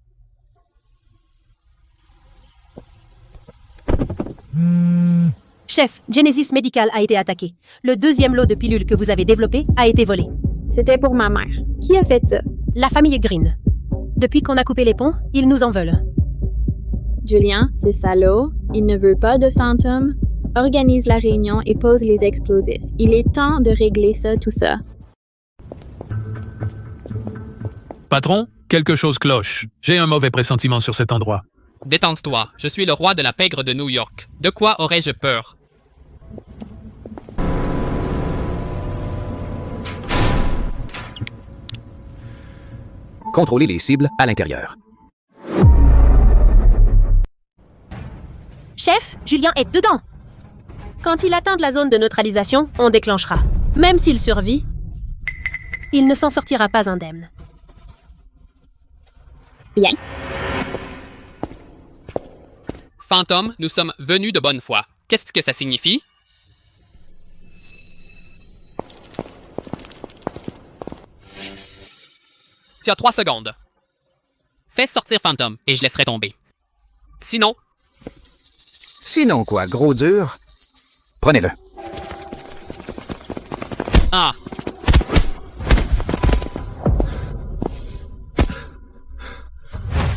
Chef, Genesis Medical a été attaqué. Le 2e lot de pilules que vous avez développé a été volé. C'était pour ma mère. Qui a fait ça? La famille Green. Depuis qu'on a coupé les ponts, ils nous en veulent. Julian, ce salaud, il ne veut pas de fantôme. Organise la réunion et pose les explosifs. Il est temps de régler ça, tout ça. Patron, quelque chose cloche. J'ai un mauvais pressentiment sur cet endroit. Détente-toi, je suis le roi de la pègre de New York. De quoi aurais-je peur? Contrôlez les cibles à l'intérieur. Chef, Julien est dedans! Quand il atteint la zone de neutralisation, on déclenchera. Même s'il survit, il ne s'en sortira pas indemne. Bien. Fantôme, nous sommes venus de bonne foi. Qu'est-ce que ça signifie? Tu as 3 secondes. Fais sortir Fantôme et je laisserai tomber. Sinon... Sinon quoi, gros dur? Prenez-le. Ah!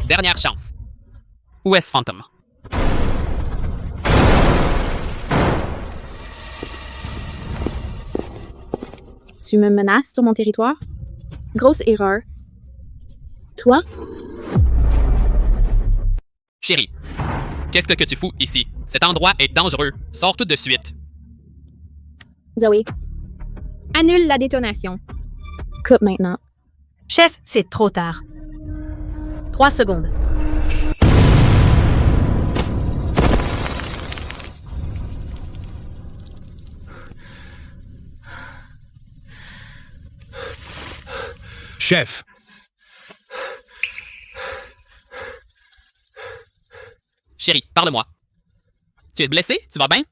Dernière chance. Où est-ce Fantôme? Tu me menaces sur mon territoire? Grosse erreur. Toi? Chérie, qu'est-ce que tu fous ici? Cet endroit est dangereux. Sors tout de suite. Zoé, annule la détonation. Coupe maintenant. Chef, c'est trop tard. 3 secondes. Chef, Chérie, parle-moi. Tu es blessé? Tu vas bien?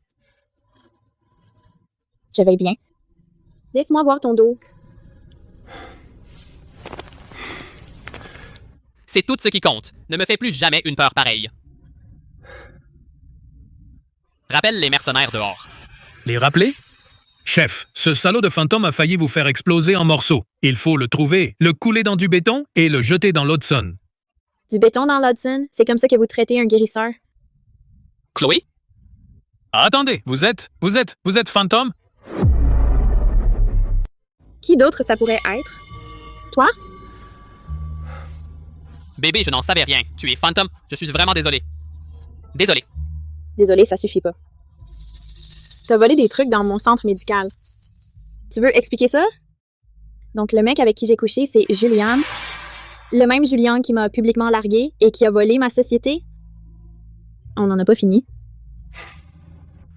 Je vais bien. Laisse-moi voir ton dos. C'est tout ce qui compte. Ne me fais plus jamais une peur pareille. Rappelle les mercenaires dehors. les rappeler? Chef, ce salaud de fantôme a failli vous faire exploser en morceaux. Il faut le trouver, le couler dans du béton et le jeter dans l'Hudson. Du béton dans l'Hudson? C'est comme ça que vous traitez un guérisseur? Chloé? Attendez, vous êtes fantôme? Qui d'autre ça pourrait être? Toi? Bébé, je n'en savais rien. Tu es fantôme. Je suis vraiment désolé. Désolé. Désolé, ça suffit pas. T'as volé des trucs dans mon centre médical. Tu veux expliquer ça? Donc, le mec avec qui j'ai couché, c'est Julian. Le même Julian qui m'a publiquement largué et qui a volé ma société. On n'en a pas fini.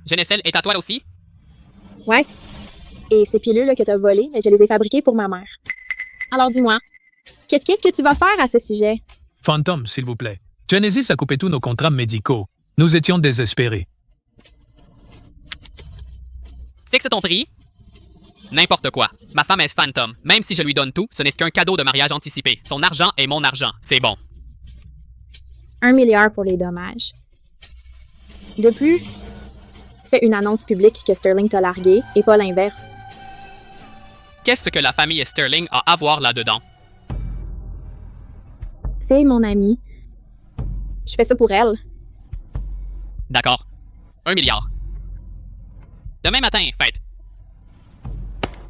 Genesel est à toi aussi? Ouais. Et ces pilules que t'as volées, mais je les ai fabriquées pour ma mère. Alors dis-moi, qu'est-ce que tu vas faire à ce sujet? Fantôme, s'il vous plaît. Genesis a coupé tous nos contrats médicaux. Nous étions désespérés. Fixe ton prix. N'importe quoi. Ma femme est fantôme. Même si je lui donne tout, ce n'est qu'un cadeau de mariage anticipé. Son argent est mon argent. C'est bon. 1 milliard pour les dommages. De plus, fais une annonce publique que Sterling t'a largué et pas l'inverse. Qu'est-ce que la famille Sterling a à voir là-dedans? C'est mon amie. Je fais ça pour elle. D'accord. 1 milliard. Demain matin, fête.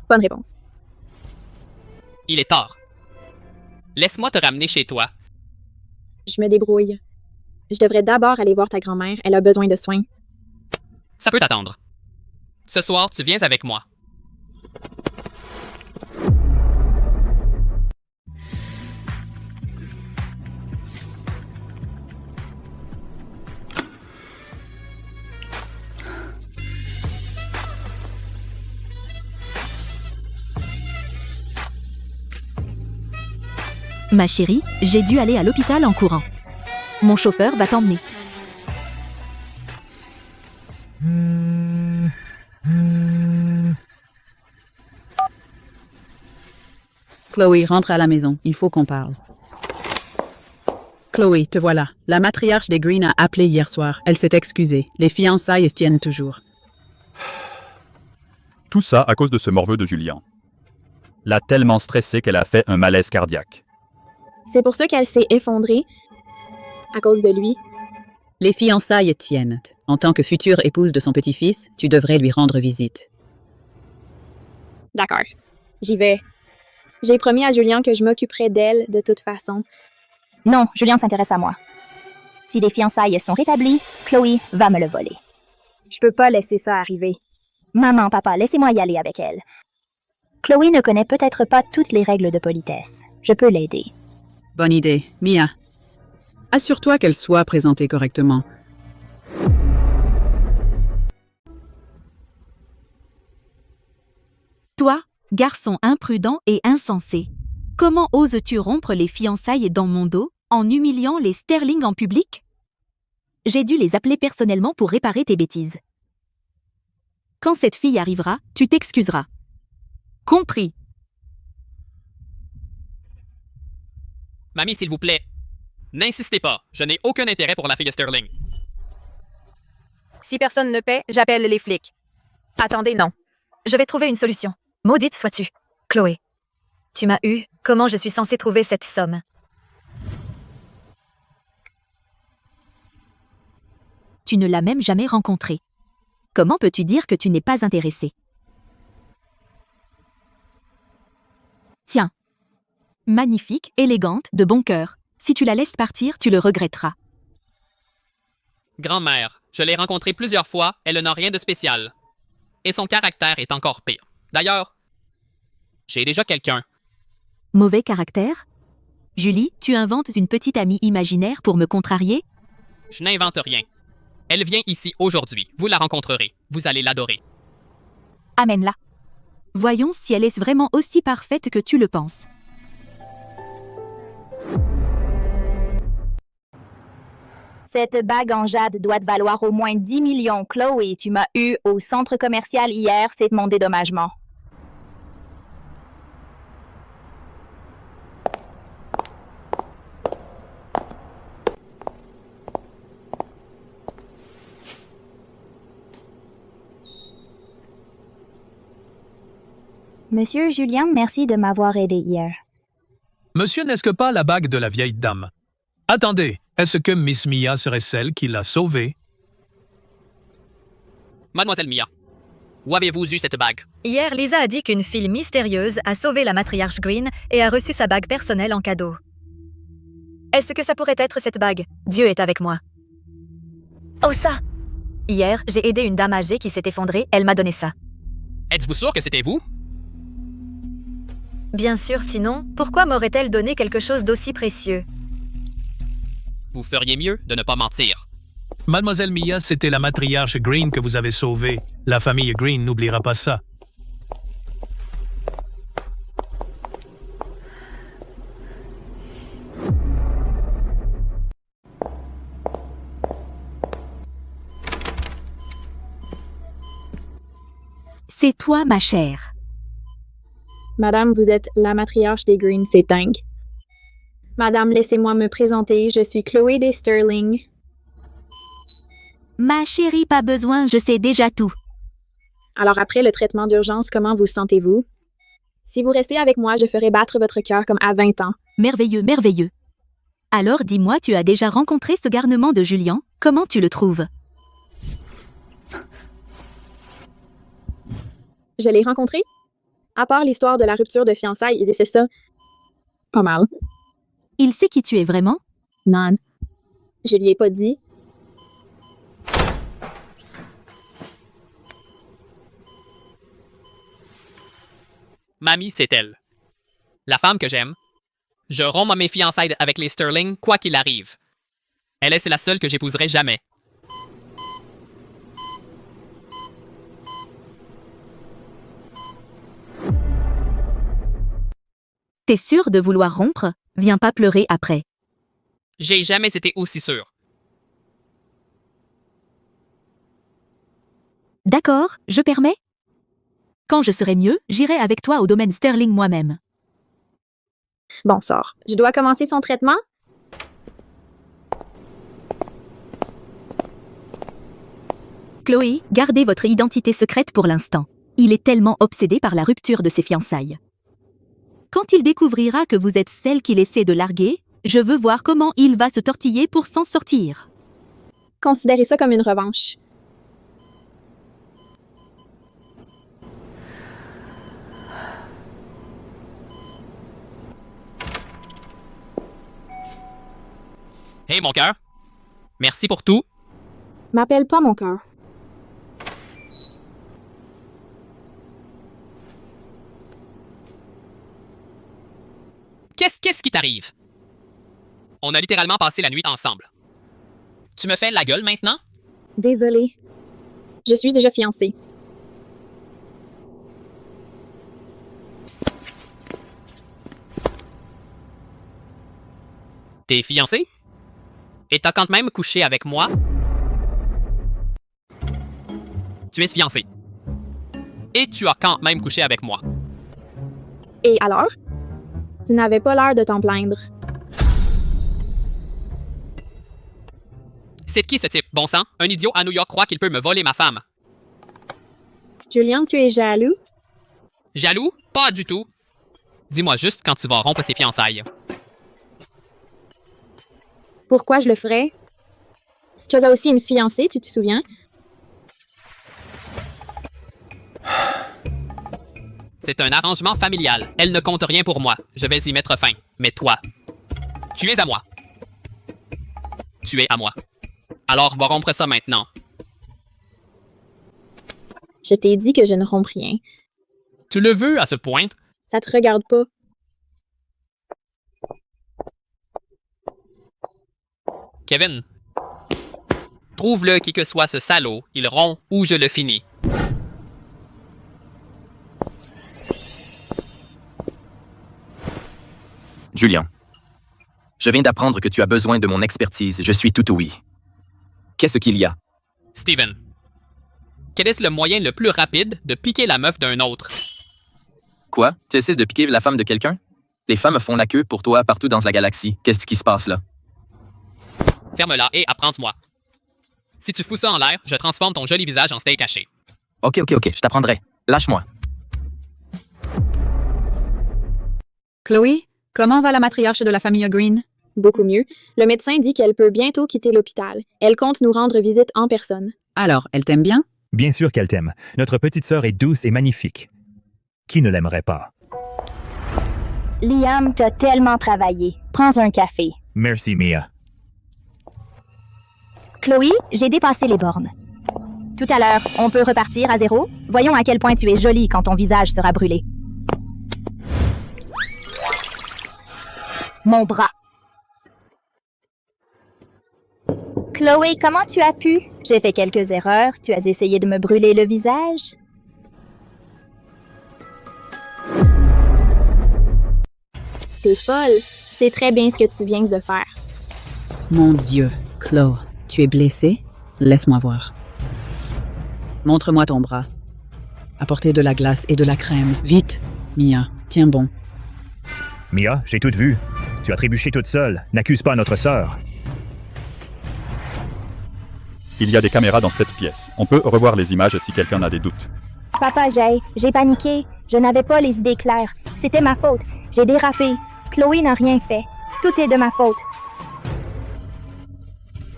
Bonne réponse. Il est tard. Laisse-moi te ramener chez toi. Je me débrouille. Je devrais d'abord aller voir ta grand-mère. Elle a besoin de soins. Ça peut t'attendre. Ce soir, tu viens avec moi. Ma chérie, j'ai dû aller à l'hôpital en courant. Mon chauffeur va t'emmener. Chloé, rentre à la maison. Il faut qu'on parle. Chloé, te voilà. La matriarche des Green a appelé hier soir. Elle s'est excusée. Les fiançailles se tiennent toujours. Tout ça à cause de ce morveux de Julian. L'a tellement stressée qu'elle a fait un malaise cardiaque. C'est pour ça qu'elle s'est effondrée. À cause de lui. Les fiançailles tiennent. En tant que future épouse de son petit-fils, tu devrais lui rendre visite. D'accord. J'y vais. J'ai promis à Julian que je m'occuperais d'elle de toute façon. Non, Julian s'intéresse à moi. Si les fiançailles sont rétablies, Chloé va me le voler. Je peux pas laisser ça arriver. Maman, papa, laissez-moi y aller avec elle. Chloé ne connaît peut-être pas toutes les règles de politesse. Je peux l'aider. Bonne idée. Mia, assure-toi qu'elle soit présentée correctement. Toi, garçon imprudent et insensé, comment oses-tu rompre les fiançailles dans mon dos en humiliant les Sterling en public? J'ai dû les appeler personnellement pour réparer tes bêtises. Quand cette fille arrivera, tu t'excuseras. Compris. Mamie, s'il vous plaît, n'insistez pas. Je n'ai aucun intérêt pour la fille de Sterling. Si personne ne paie, j'appelle les flics. Attendez, non. Je vais trouver une solution. Maudite sois-tu. Chloé, tu m'as eu. Comment je suis censée trouver cette somme? Tu ne l'as même jamais rencontrée. Comment peux-tu dire que tu n'es pas intéressé? Tiens. Magnifique, élégante, de bon cœur. Si tu la laisses partir, tu le regretteras. Grand-mère, je l'ai rencontrée plusieurs fois, elle n'a rien de spécial. Et son caractère est encore pire. D'ailleurs, j'ai déjà quelqu'un. Mauvais caractère? Julie, tu inventes une petite amie imaginaire pour me contrarier? Je n'invente rien. Elle vient ici aujourd'hui. Vous la rencontrerez. Vous allez l'adorer. Amène-la. Voyons si elle est vraiment aussi parfaite que tu le penses. Cette bague en jade doit te valoir au moins 10 millions. Chloé, tu m'as eu au centre commercial hier, c'est mon dédommagement. Monsieur Julien, merci de m'avoir aidé hier. Monsieur n'est-ce pas la bague de la vieille dame? Attendez, est-ce que Miss Mia serait celle qui l'a sauvée? Mademoiselle Mia, où avez-vous eu cette bague? Hier, Lisa a dit qu'une fille mystérieuse a sauvé la matriarche Green et a reçu sa bague personnelle en cadeau. Est-ce que ça pourrait être cette bague? Dieu est avec moi. Oh ça! Hier, j'ai aidé une dame âgée qui s'est effondrée, elle m'a donné ça. Êtes-vous sûr que c'était vous? Bien sûr, sinon, pourquoi m'aurait-elle donné quelque chose d'aussi précieux? Vous feriez mieux de ne pas mentir. Mademoiselle Mia, c'était la matriarche Green que vous avez sauvée. La famille Green n'oubliera pas ça. C'est toi, ma chère. Madame, vous êtes la matriarche des Green, c'est dingue. Madame, laissez-moi me présenter, je suis Chloé des Sterling. Ma chérie, pas besoin, je sais déjà tout. Alors après le traitement d'urgence, comment vous sentez-vous? Si vous restez avec moi, je ferai battre votre cœur comme à 20 ans. Merveilleux, merveilleux. Alors dis-moi, tu as déjà rencontré ce garnement de Julien? Comment tu le trouves? Je l'ai rencontré? À part l'histoire de la rupture de fiançailles, c'est ça. Pas mal. Il sait qui tu es vraiment? Non. Je lui ai pas dit. Mamie, c'est elle. La femme que j'aime. Je romps mes fiançailles avec les Sterling, quoi qu'il arrive. Elle est la seule que j'épouserai jamais. T'es sûr de vouloir rompre? Viens pas pleurer après. J'ai jamais été aussi sûr. D'accord, je permets. Quand je serai mieux, j'irai avec toi au domaine Sterling moi-même. Bon sort. Je dois commencer son traitement? Chloé, gardez votre identité secrète pour l'instant. Il est tellement obsédé par la rupture de ses fiançailles. Quand il découvrira que vous êtes celle qu'il essaie de larguer, je veux voir comment il va se tortiller pour s'en sortir. Considérez ça comme une revanche. Hey, mon cœur. Merci pour tout. M'appelle pas mon cœur. Qu'est-ce qui t'arrive? On a littéralement passé la nuit ensemble. Tu me fais la gueule maintenant? Désolée. Je suis déjà fiancée. T'es fiancée? Et t'as quand même couché avec moi? Tu es fiancée. Et tu as quand même couché avec moi. Et alors? Tu n'avais pas l'air de t'en plaindre. C'est qui ce type, bon sang? Un idiot à New York croit qu'il peut me voler ma femme. Julien, tu es jaloux? Jaloux? Pas du tout. Dis-moi juste quand tu vas rompre ses fiançailles. Pourquoi je le ferais? Tu as aussi une fiancée, tu te souviens? C'est un arrangement familial. Elle ne compte rien pour moi. Je vais y mettre fin. Mais toi, tu es à moi. Tu es à moi. Alors, va rompre ça maintenant. Je t'ai dit que je ne romps rien. Tu le veux à ce point? Ça te regarde pas. Kevin, trouve-le qui que soit ce salaud. Il rompt ou je le finis. Julien, je viens d'apprendre que tu as besoin de mon expertise. Je suis tout oui. Qu'est-ce qu'il y a? Steven, quel est le moyen le plus rapide de piquer la meuf d'un autre? Quoi? Tu essaies de piquer la femme de quelqu'un? Les femmes font la queue pour toi partout dans la galaxie. Qu'est-ce qui se passe là? Ferme-la et apprends-moi. Si tu fous ça en l'air, je transforme ton joli visage en steak haché. Ok, je t'apprendrai. Lâche-moi. Chloé, comment va la matriarche de la famille Green? Beaucoup mieux. Le médecin dit qu'elle peut bientôt quitter l'hôpital. Elle compte nous rendre visite en personne. Alors, elle t'aime bien? Bien sûr qu'elle t'aime. Notre petite sœur est douce et magnifique. Qui ne l'aimerait pas? Liam, t'as tellement travaillé. Prends un café. Merci, Mia. Chloé, j'ai dépassé les bornes. Tout à l'heure, on peut repartir à zéro? Voyons à quel point tu es jolie quand ton visage sera brûlé. Mon bras. Chloé, comment tu as pu? J'ai fait quelques erreurs. Tu as essayé de me brûler le visage? T'es folle. Tu sais très bien ce que tu viens de faire. Mon Dieu, Chloé, tu es blessée? Laisse-moi voir. Montre-moi ton bras. Apportez de la glace et de la crème. Vite, Mia, tiens bon. Mia, j'ai tout vu. Tu as trébuché toute seule. N'accuse pas notre sœur. Il y a des caméras dans cette pièce. On peut revoir les images si quelqu'un a des doutes. Papa, j'ai paniqué. Je n'avais pas les idées claires. C'était ma faute. J'ai dérapé. Chloé n'a rien fait. Tout est de ma faute.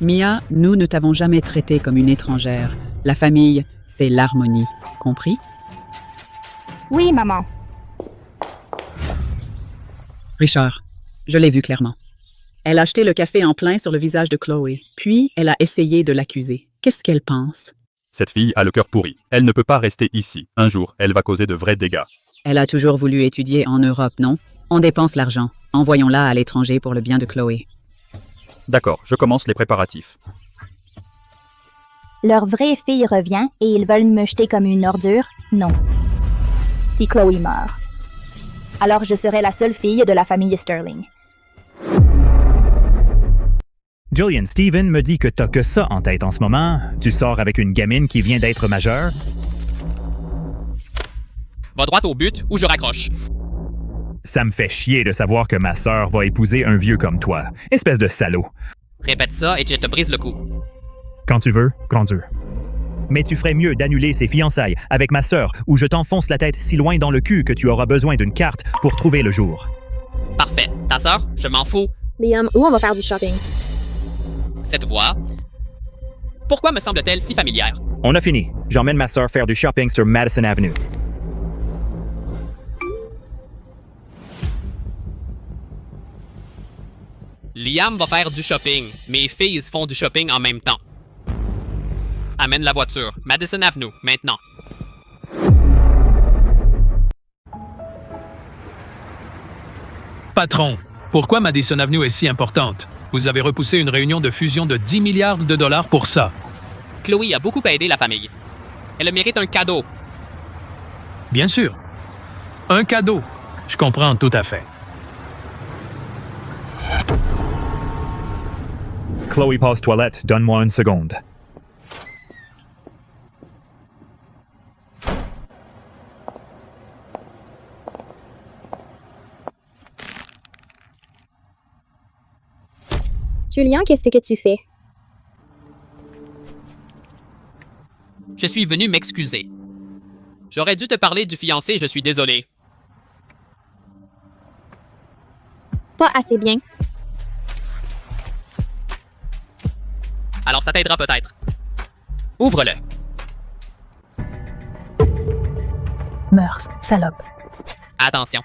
Mia, nous ne t'avons jamais traité comme une étrangère. La famille, c'est l'harmonie. Compris? Oui, maman. Richard, je l'ai vu clairement. Elle a jeté le café en plein sur le visage de Chloé, puis elle a essayé de l'accuser. Qu'est-ce qu'elle pense? Cette fille a le cœur pourri. Elle ne peut pas rester ici. Un jour, elle va causer de vrais dégâts. Elle a toujours voulu étudier en Europe, non? On dépense l'argent. Envoyons-la à l'étranger pour le bien de Chloé. D'accord, je commence les préparatifs. Leur vraie fille revient et ils veulent me jeter comme une ordure? Non. Si Chloé meurt, alors je serai la seule fille de la famille Sterling. Julian, Steven me dit que t'as que ça en tête en ce moment. Tu sors avec une gamine qui vient d'être majeure. Va droit au but ou je raccroche. Ça me fait chier de savoir que ma sœur va épouser un vieux comme toi. Espèce de salaud. Répète ça et je te brise le cou. Quand tu veux, grandeur. Mais tu ferais mieux d'annuler ces fiançailles avec ma sœur ou je t'enfonce la tête si loin dans le cul que tu auras besoin d'une carte pour trouver le jour. Parfait. Ta sœur, je m'en fous. Liam, où on va faire du shopping? Cette voix. Pourquoi me semble-t-elle si familière? On a fini. J'emmène ma sœur faire du shopping sur Madison Avenue. Liam va faire du shopping. Mes filles font du shopping en même temps. Amène la voiture. Madison Avenue, maintenant. Patron, pourquoi Madison Avenue est si importante? Vous avez repoussé une réunion de fusion de 10 milliards de dollars pour ça. Chloé a beaucoup aidé la famille. Elle mérite un cadeau. Bien sûr. Un cadeau. Je comprends tout à fait. Chloé passe toilette, donne-moi une seconde. Julian, qu'est-ce que tu fais? Je suis venu m'excuser. J'aurais dû te parler du fiancé, je suis désolé. Pas assez bien. Alors ça t'aidera peut-être. Ouvre-le. Meurs, salope. Attention.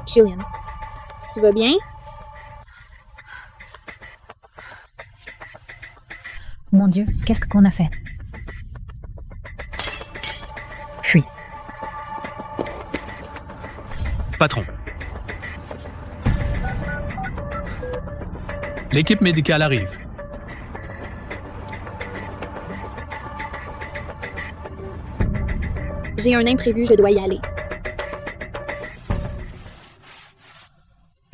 Julian, tu vas bien? Mon Dieu, qu'est-ce qu'on a fait? Fuis. Patron. L'équipe médicale arrive. J'ai un imprévu, je dois y aller.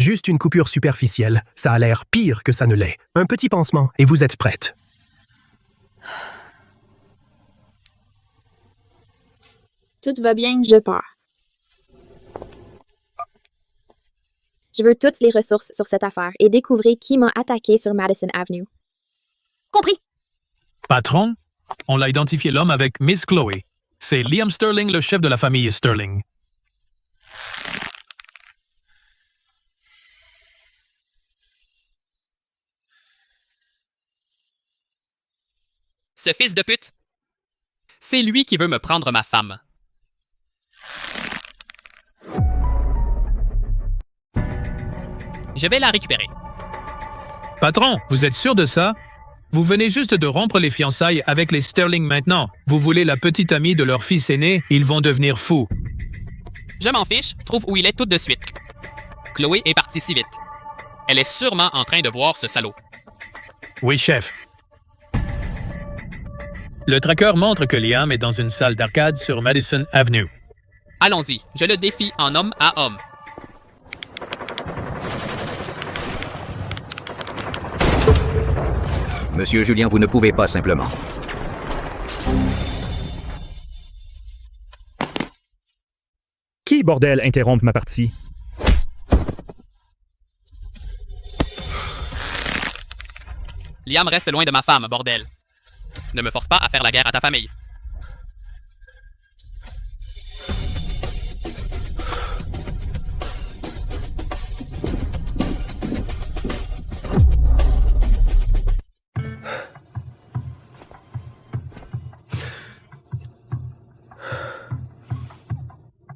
Juste une coupure superficielle. Ça a l'air pire que ça ne l'est. Un petit pansement et vous êtes prête. Tout va bien, je pars. Je veux toutes les ressources sur cette affaire et découvrir qui m'a attaqué sur Madison Avenue. Compris. Patron, on a identifié l'homme avec Miss Chloé. C'est Liam Sterling, le chef de la famille Sterling. Ce fils de pute, c'est lui qui veut me prendre ma femme. Je vais la récupérer. Patron, vous êtes sûr de ça? Vous venez juste de rompre les fiançailles avec les Sterling maintenant. Vous voulez la petite amie de leur fils aîné, ils vont devenir fous. Je m'en fiche, trouve où il est tout de suite. Chloé est partie si vite. Elle est sûrement en train de voir ce salaud. Oui, chef. Le tracker montre que Liam est dans une salle d'arcade sur Madison Avenue. Allons-y, je le défie en homme à homme. Monsieur Julien, vous ne pouvez pas simplement. Qui, bordel, interrompt ma partie? Liam reste loin de ma femme, bordel. Ne me force pas à faire la guerre à ta famille.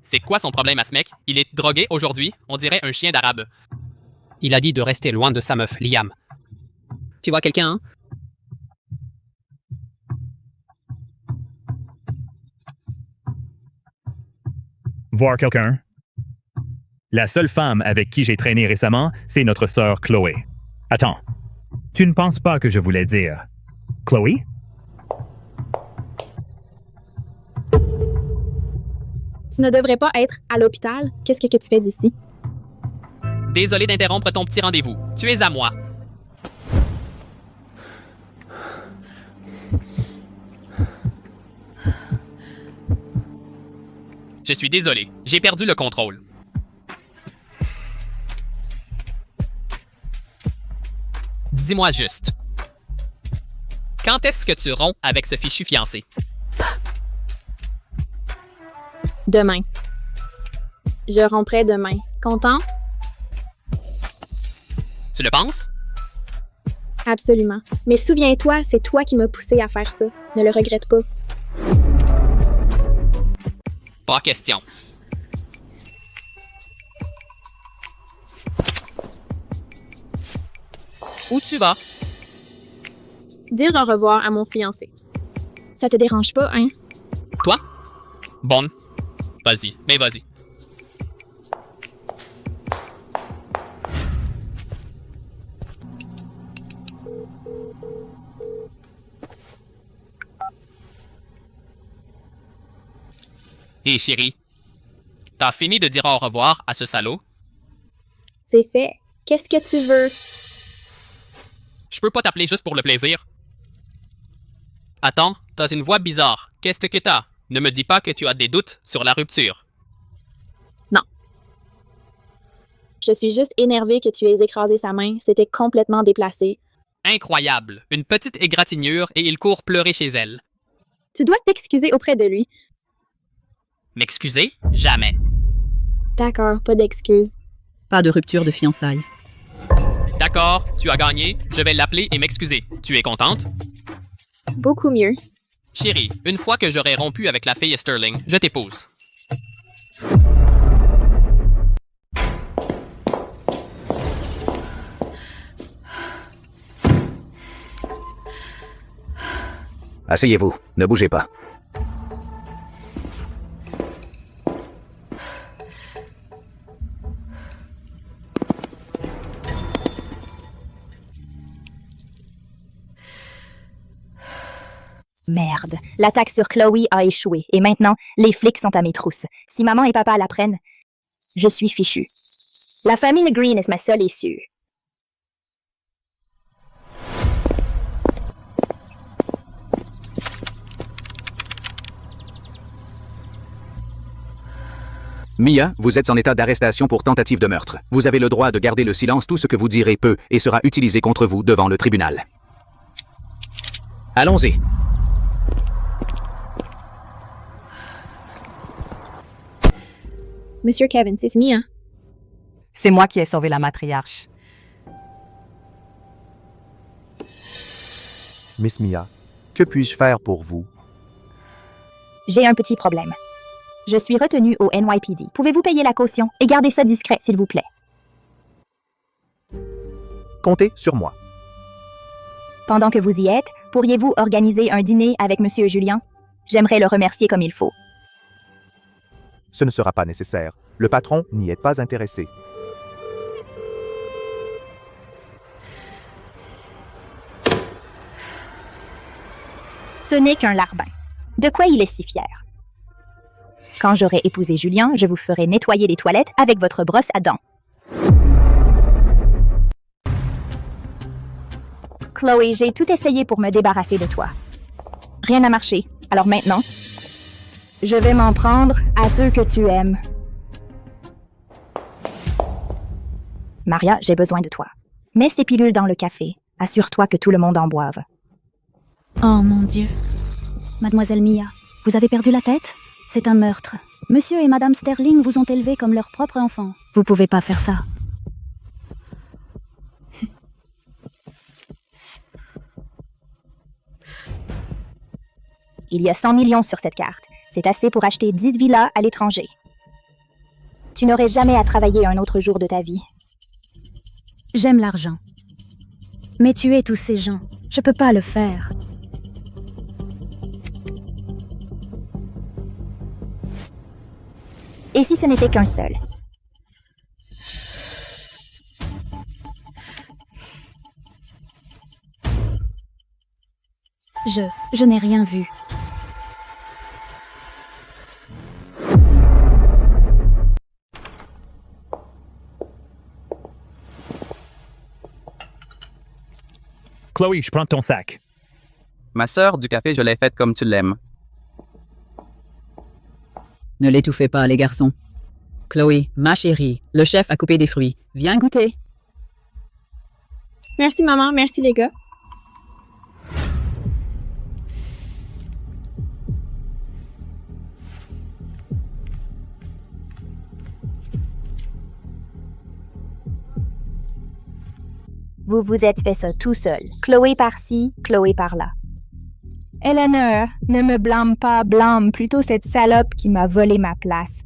C'est quoi son problème à ce mec? Il est drogué aujourd'hui, on dirait un chien d'arabe. Il a dit de rester loin de sa meuf, Liam. Tu vois quelqu'un, hein? Voir quelqu'un? La seule femme avec qui j'ai traîné récemment, c'est notre sœur Chloé. Attends, tu ne penses pas que je voulais dire Chloé? Tu ne devrais pas être à l'hôpital. Qu'est-ce que tu fais ici? Désolé d'interrompre ton petit rendez-vous. Tu es à moi. Je suis désolé. J'ai perdu le contrôle. Dis-moi juste. Quand est-ce que tu romps avec ce fichu fiancé? Demain. Je romprai demain. Content? Tu le penses? Absolument. Mais souviens-toi, c'est toi qui m'as poussé à faire ça. Ne le regrette pas. Pas question. Où tu vas? Dire au revoir à mon fiancé. Ça te dérange pas, hein? Toi? Bon. Vas-y, mais vas-y. Hé, chérie. T'as fini de dire au revoir à ce salaud? C'est fait. Qu'est-ce que tu veux? Je peux pas t'appeler juste pour le plaisir. Attends, t'as une voix bizarre. Qu'est-ce que t'as? Ne me dis pas que tu as des doutes sur la rupture. Non. Je suis juste énervée que tu aies écrasé sa main. C'était complètement déplacé. Incroyable. Une petite égratignure et il court pleurer chez elle. Tu dois t'excuser auprès de lui. M'excuser? Jamais. D'accord, pas d'excuses. Pas de rupture de fiançailles. D'accord, tu as gagné. Je vais l'appeler et m'excuser. Tu es contente? Beaucoup mieux. Chérie, une fois que j'aurai rompu avec la fille Sterling, je t'épouse. Asseyez-vous, ne bougez pas. Merde, l'attaque sur Chloé a échoué et maintenant, les flics sont à mes trousses. Si maman et papa l'apprennent, je suis fichue. La famille Green est ma seule issue. Mia, vous êtes en état d'arrestation pour tentative de meurtre. Vous avez le droit de garder le silence, tout ce que vous direz peut et sera utilisé contre vous devant le tribunal. Allons-y. Monsieur Kevin, c'est Mia. C'est moi qui ai sauvé la matriarche. Miss Mia, que puis-je faire pour vous? J'ai un petit problème. Je suis retenue au NYPD. Pouvez-vous payer la caution et garder ça discret, s'il vous plaît? Comptez sur moi. Pendant que vous y êtes, pourriez-vous organiser un dîner avec Monsieur Julien? J'aimerais le remercier comme il faut. Ce ne sera pas nécessaire. Le patron n'y est pas intéressé. Ce n'est qu'un larbin. De quoi il est si fier? Quand j'aurai épousé Julien, je vous ferai nettoyer les toilettes avec votre brosse à dents. Chloé, j'ai tout essayé pour me débarrasser de toi. Rien n'a marché. Alors maintenant, je vais m'en prendre à ceux que tu aimes. Maria, j'ai besoin de toi. Mets ces pilules dans le café. Assure-toi que tout le monde en boive. Oh mon Dieu. Mademoiselle Mia, vous avez perdu la tête? C'est un meurtre. Monsieur et Madame Sterling vous ont élevé comme leur propre enfant. Vous pouvez pas faire ça. Il y a 100 millions sur cette carte. C'est assez pour acheter 10 villas à l'étranger. Tu n'aurais jamais à travailler un autre jour de ta vie. J'aime l'argent. Mais tuer tous ces gens, je peux pas le faire. Et si ce n'était qu'un seul? Je n'ai rien vu. Chloé, je prends ton sac. Ma sœur, du café, je l'ai faite comme tu l'aimes. Ne l'étouffez pas, les garçons. Chloé, ma chérie, le chef a coupé des fruits. Viens goûter. Merci maman, merci les gars. Vous vous êtes fait ça tout seul. Chloé par-ci, Chloé par-là. Eleanor, ne me blâme pas, blâme plutôt cette salope qui m'a volé ma place.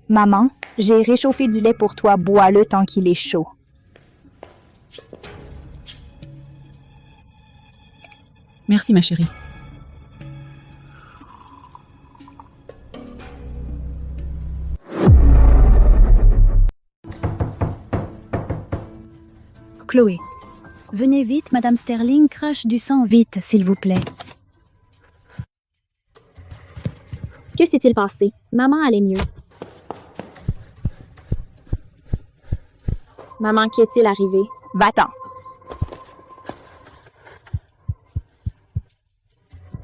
Maman, j'ai réchauffé du lait pour toi, bois-le tant qu'il est chaud. Merci, ma chérie. Chloé, venez vite, Madame Sterling crache du sang vite, s'il vous plaît. Que s'est-il passé? Maman allait mieux. Maman, qu'est-il arrivé? Va-t'en.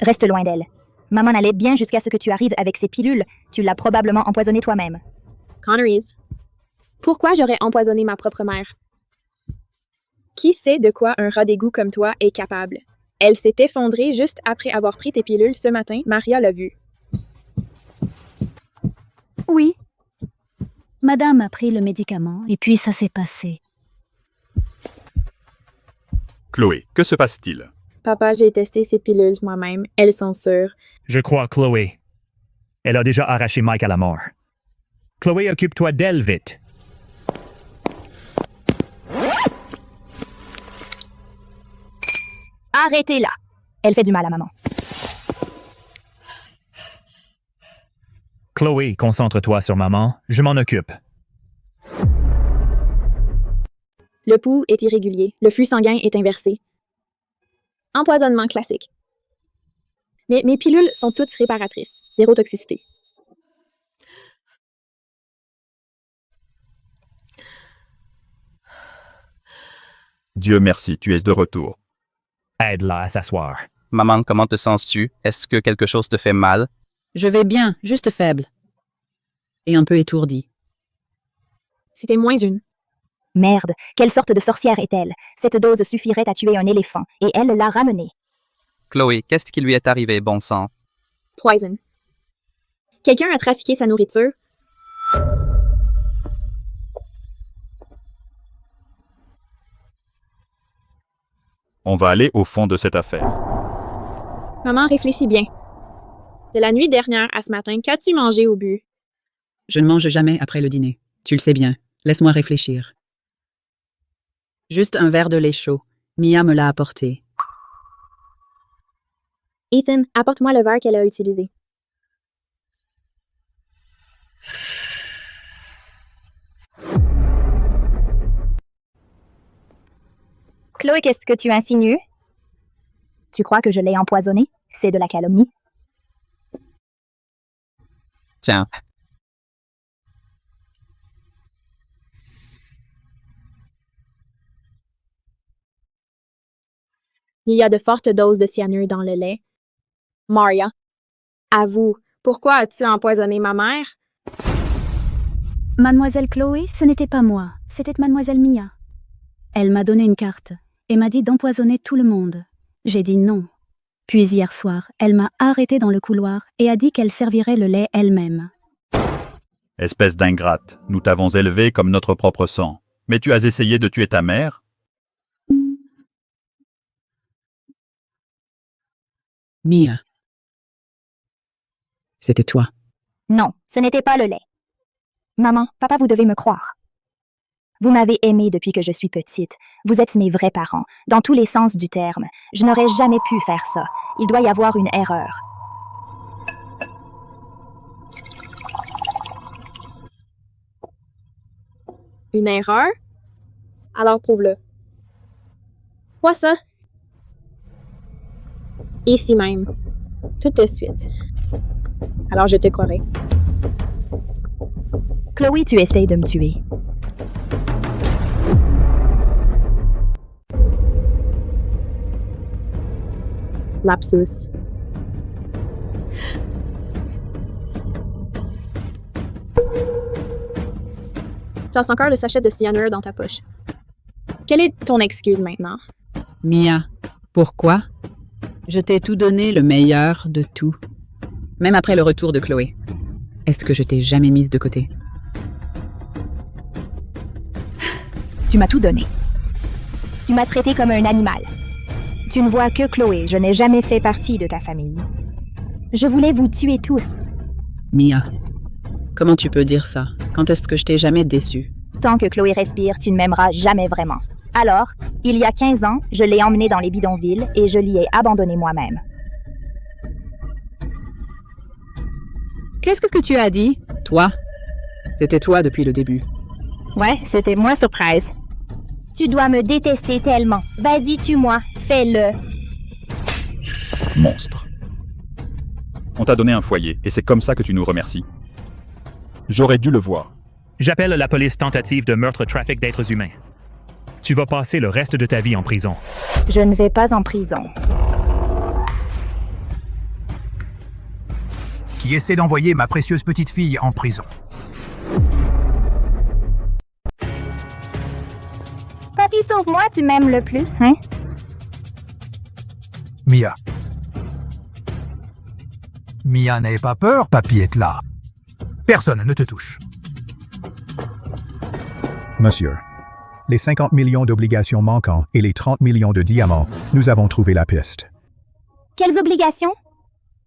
Reste loin d'elle. Maman allait bien jusqu'à ce que tu arrives avec ces pilules. Tu l'as probablement empoisonnée toi-même. Conneries. Pourquoi j'aurais empoisonné ma propre mère? Qui sait de quoi un rat d'égout comme toi est capable? Elle s'est effondrée juste après avoir pris tes pilules ce matin. Maria l'a vu. Oui. Madame a pris le médicament et puis ça s'est passé. Chloé, que se passe-t-il? Papa, j'ai testé ces pilules moi-même. Elles sont sûres. Je crois Chloé. Elle a déjà arraché Mike à la mort. Chloé, occupe-toi d'elle vite. Arrêtez-la. Elle fait du mal à maman. Chloé, concentre-toi sur maman. Je m'en occupe. Le pouls est irrégulier. Le flux sanguin est inversé. Empoisonnement classique. Mais mes pilules sont toutes réparatrices. Zéro toxicité. Dieu merci, tu es de retour. Aide-la à s'asseoir. Maman, comment te sens-tu? Est-ce que quelque chose te fait mal? Je vais bien, juste faible. Et un peu étourdi. C'était -1. Merde, quelle sorte de sorcière est-elle? Cette dose suffirait à tuer un éléphant, et elle l'a ramené. Chloé, qu'est-ce qui lui est arrivé, bon sang? Poison. Quelqu'un a trafiqué sa nourriture. On va aller au fond de cette affaire. Maman, réfléchis bien. De la nuit dernière à ce matin, qu'as-tu mangé au but? Je ne mange jamais après le dîner. Tu le sais bien. Laisse-moi réfléchir. Juste un verre de lait chaud. Mia me l'a apporté. Ethan, apporte-moi le verre qu'elle a utilisé. Chloé, qu'est-ce que tu insinues? Tu crois que je l'ai empoisonné? C'est de la calomnie. Tiens. Il y a de fortes doses de cyanure dans le lait. Maria, avoue, pourquoi as-tu empoisonné ma mère? Mademoiselle Chloé, ce n'était pas moi, c'était Mademoiselle Mia. Elle m'a donné une carte et m'a dit d'empoisonner tout le monde. J'ai dit non. Puis hier soir, elle m'a arrêtée dans le couloir et a dit qu'elle servirait le lait elle-même. Espèce d'ingrate, nous t'avons élevée comme notre propre sang. Mais tu as essayé de tuer ta mère? Mia. C'était toi. Non, ce n'était pas le lait. Maman, papa, vous devez me croire. Vous m'avez aimée depuis que je suis petite. Vous êtes mes vrais parents, dans tous les sens du terme. Je n'aurais jamais pu faire ça. Il doit y avoir une erreur. Une erreur? Alors prouve-le. Quoi ça? Ici même. Tout de suite. Alors je te croirai. Chloé, tu essayes de me tuer. Lapsus. Tu as encore le sachet de cyanure dans ta poche. Quelle est ton excuse maintenant? Mia, pourquoi? Je t'ai tout donné, le meilleur de tout. Même après le retour de Chloé. Est-ce que je t'ai jamais mise de côté? Tu m'as tout donné. Tu m'as traité comme un animal. Tu ne vois que Chloé, je n'ai jamais fait partie de ta famille. Je voulais vous tuer tous. Mia, comment tu peux dire ça? Quand est-ce que je t'ai jamais déçue? Tant que Chloé respire, tu ne m'aimeras jamais vraiment. Alors, il y a 15 ans, je l'ai emmenée dans les bidonvilles et je l'y ai abandonnée moi-même. Qu'est-ce que tu as dit? Toi? C'était toi depuis le début. Ouais, c'était moi surprise. Tu dois me détester tellement. Vas-y, tue-moi. Fais-le. Monstre. On t'a donné un foyer, et c'est comme ça que tu nous remercies. J'aurais dû le voir. J'appelle la police tentative de meurtre trafic d'êtres humains. Tu vas passer le reste de ta vie en prison. Je ne vais pas en prison. Qui essaie d'envoyer ma précieuse petite fille en prison. Papy, sauve-moi, tu m'aimes le plus, hein? Mia. Mia, n'aie pas peur, papy est là. Personne ne te touche. Monsieur, les 50 millions d'obligations manquants et les 30 millions de diamants, nous avons trouvé la piste. Quelles obligations?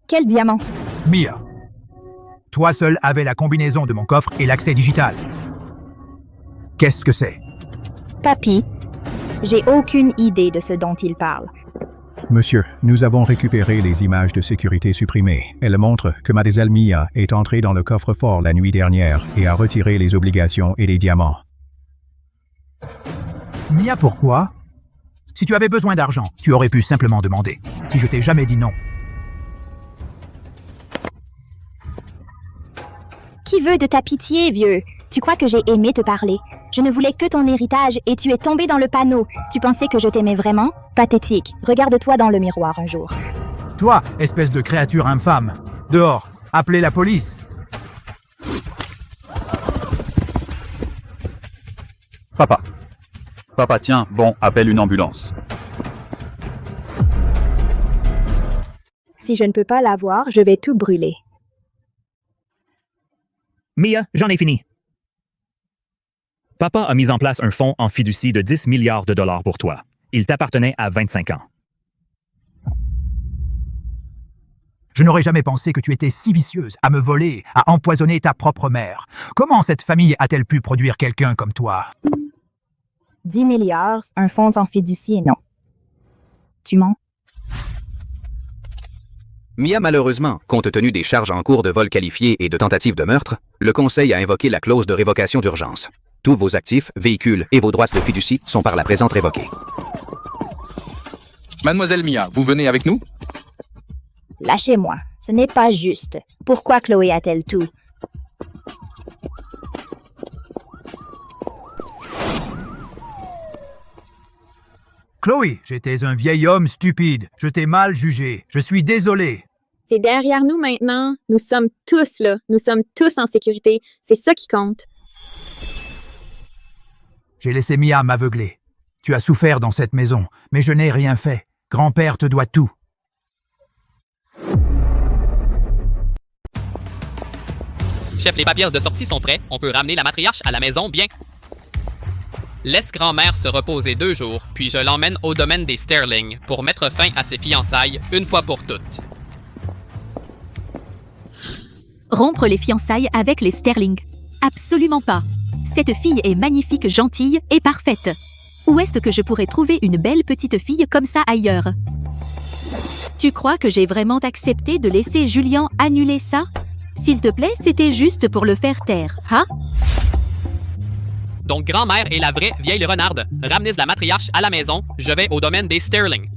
Quel diamant? Mia. Toi seul avais la combinaison de mon coffre et l'accès digital. Qu'est-ce que c'est? Papy, j'ai aucune idée de ce dont il parle. Monsieur, nous avons récupéré les images de sécurité supprimées. Elles montrent que Mademoiselle Mia est entrée dans le coffre-fort la nuit dernière et a retiré les obligations et les diamants. Mia, pourquoi? Si tu avais besoin d'argent, tu aurais pu simplement demander. Si je t'ai jamais dit non. Qui veut de ta pitié, vieux? Tu crois que j'ai aimé te parler? Je ne voulais que ton héritage et tu es tombé dans le panneau. Tu pensais que je t'aimais vraiment? Pathétique. Regarde-toi dans le miroir un jour. Toi, espèce de créature infâme. Dehors, appelez la police. Papa. Papa, tiens, bon, appelle une ambulance. Si je ne peux pas l'avoir, je vais tout brûler. Mia, j'en ai fini. Papa a mis en place un fonds en fiducie de 10 milliards de dollars pour toi. Il t'appartenait à 25 ans. Je n'aurais jamais pensé que tu étais si vicieuse, à me voler, à empoisonner ta propre mère. Comment cette famille a-t-elle pu produire quelqu'un comme toi? 10 milliards, un fonds en fiducie, non. Tu mens? Mia, malheureusement, compte tenu des charges en cours de vol qualifié et de tentative de meurtre, le Conseil a invoqué la clause de révocation d'urgence. Tous vos actifs, véhicules et vos droits de fiducie sont par la présente révoqués. Mademoiselle Mia, vous venez avec nous? Lâchez-moi, ce n'est pas juste. Pourquoi Chloé a-t-elle tout? Chloé, j'étais un vieil homme stupide. Je t'ai mal jugé. Je suis désolé. C'est derrière nous maintenant. Nous sommes tous là. Nous sommes tous en sécurité. C'est ça qui compte. J'ai laissé Mia m'aveugler. Tu as souffert dans cette maison, mais je n'ai rien fait. Grand-père te doit tout. Chef, les papiers de sortie sont prêts. On peut ramener la matriarche à la maison, bien. Laisse grand-mère se reposer 2 jours, puis je l'emmène au domaine des Sterling pour mettre fin à ses fiançailles une fois pour toutes. Rompre les fiançailles avec les Sterling. Absolument pas. Cette fille est magnifique, gentille et parfaite. Où est-ce que je pourrais trouver une belle petite fille comme ça ailleurs? Tu crois que j'ai vraiment accepté de laisser Julien annuler ça? S'il te plaît, c'était juste pour le faire taire, hein? Donc grand-mère est la vraie vieille renarde. Ramenez la matriarche à la maison, je vais au domaine des Sterling.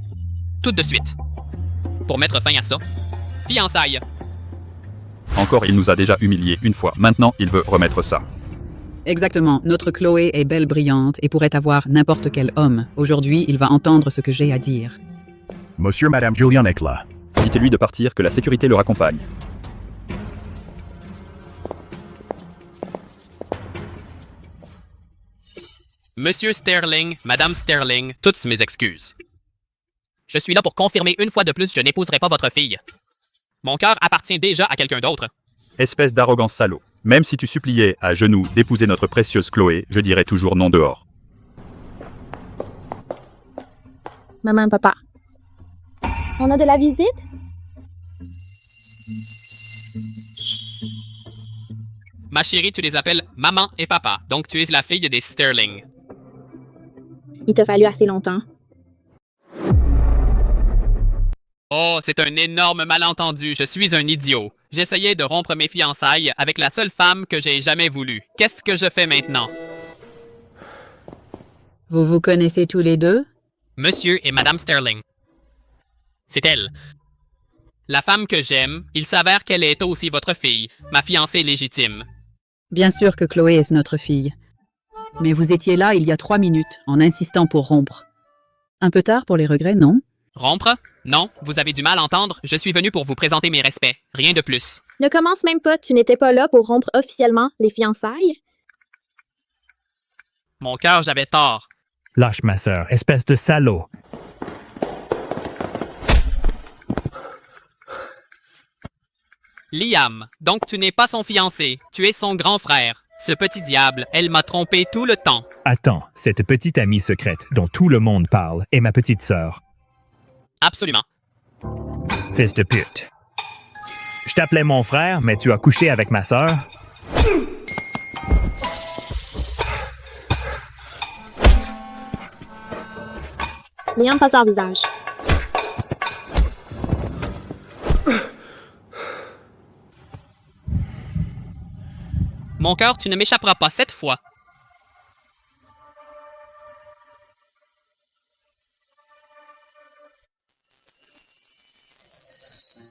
Tout de suite. Pour mettre fin à ça, fiançailles. Encore, il nous a déjà humiliés une fois. Maintenant, il veut remettre ça. Exactement. Notre Chloé est belle, brillante et pourrait avoir n'importe quel homme. Aujourd'hui, il va entendre ce que j'ai à dire. Monsieur, Madame Julian est là. Dites-lui de partir, que la sécurité le raccompagne. Monsieur Sterling, Madame Sterling, toutes mes excuses. Je suis là pour confirmer une fois de plus que je n'épouserai pas votre fille. Mon cœur appartient déjà à quelqu'un d'autre. Espèce d'arrogant salaud. Même si tu suppliais à genoux d'épouser notre précieuse Chloé, je dirais toujours non dehors. Maman, papa. On a de la visite? Ma chérie, tu les appelles maman et papa, donc tu es la fille des Sterling. Il t'a fallu assez longtemps. Oh, c'est un énorme malentendu. Je suis un idiot. J'essayais de rompre mes fiançailles avec la seule femme que j'ai jamais voulu. Qu'est-ce que je fais maintenant? Vous vous connaissez tous les deux? Monsieur et Madame Sterling. C'est elle. La femme que j'aime, il s'avère qu'elle est aussi votre fille, ma fiancée légitime. Bien sûr que Chloé est notre fille. Mais vous étiez là il y a 3 minutes, en insistant pour rompre. Un peu tard pour les regrets, non? Rompre? Non, vous avez du mal à entendre. Je suis venu pour vous présenter mes respects. Rien de plus. Ne commence même pas. Tu n'étais pas là pour rompre officiellement les fiançailles? Mon cœur, j'avais tort. Lâche ma sœur, espèce de salaud. Liam, donc tu n'es pas son fiancé. Tu es son grand frère. Ce petit diable, elle m'a trompé tout le temps. Attends, cette petite amie secrète dont tout le monde parle est ma petite sœur. Absolument. Fils de pute. Je t'appelais mon frère, mais tu as couché avec ma sœur. Liam passe leur visage. Mon cœur, tu ne m'échapperas pas cette fois.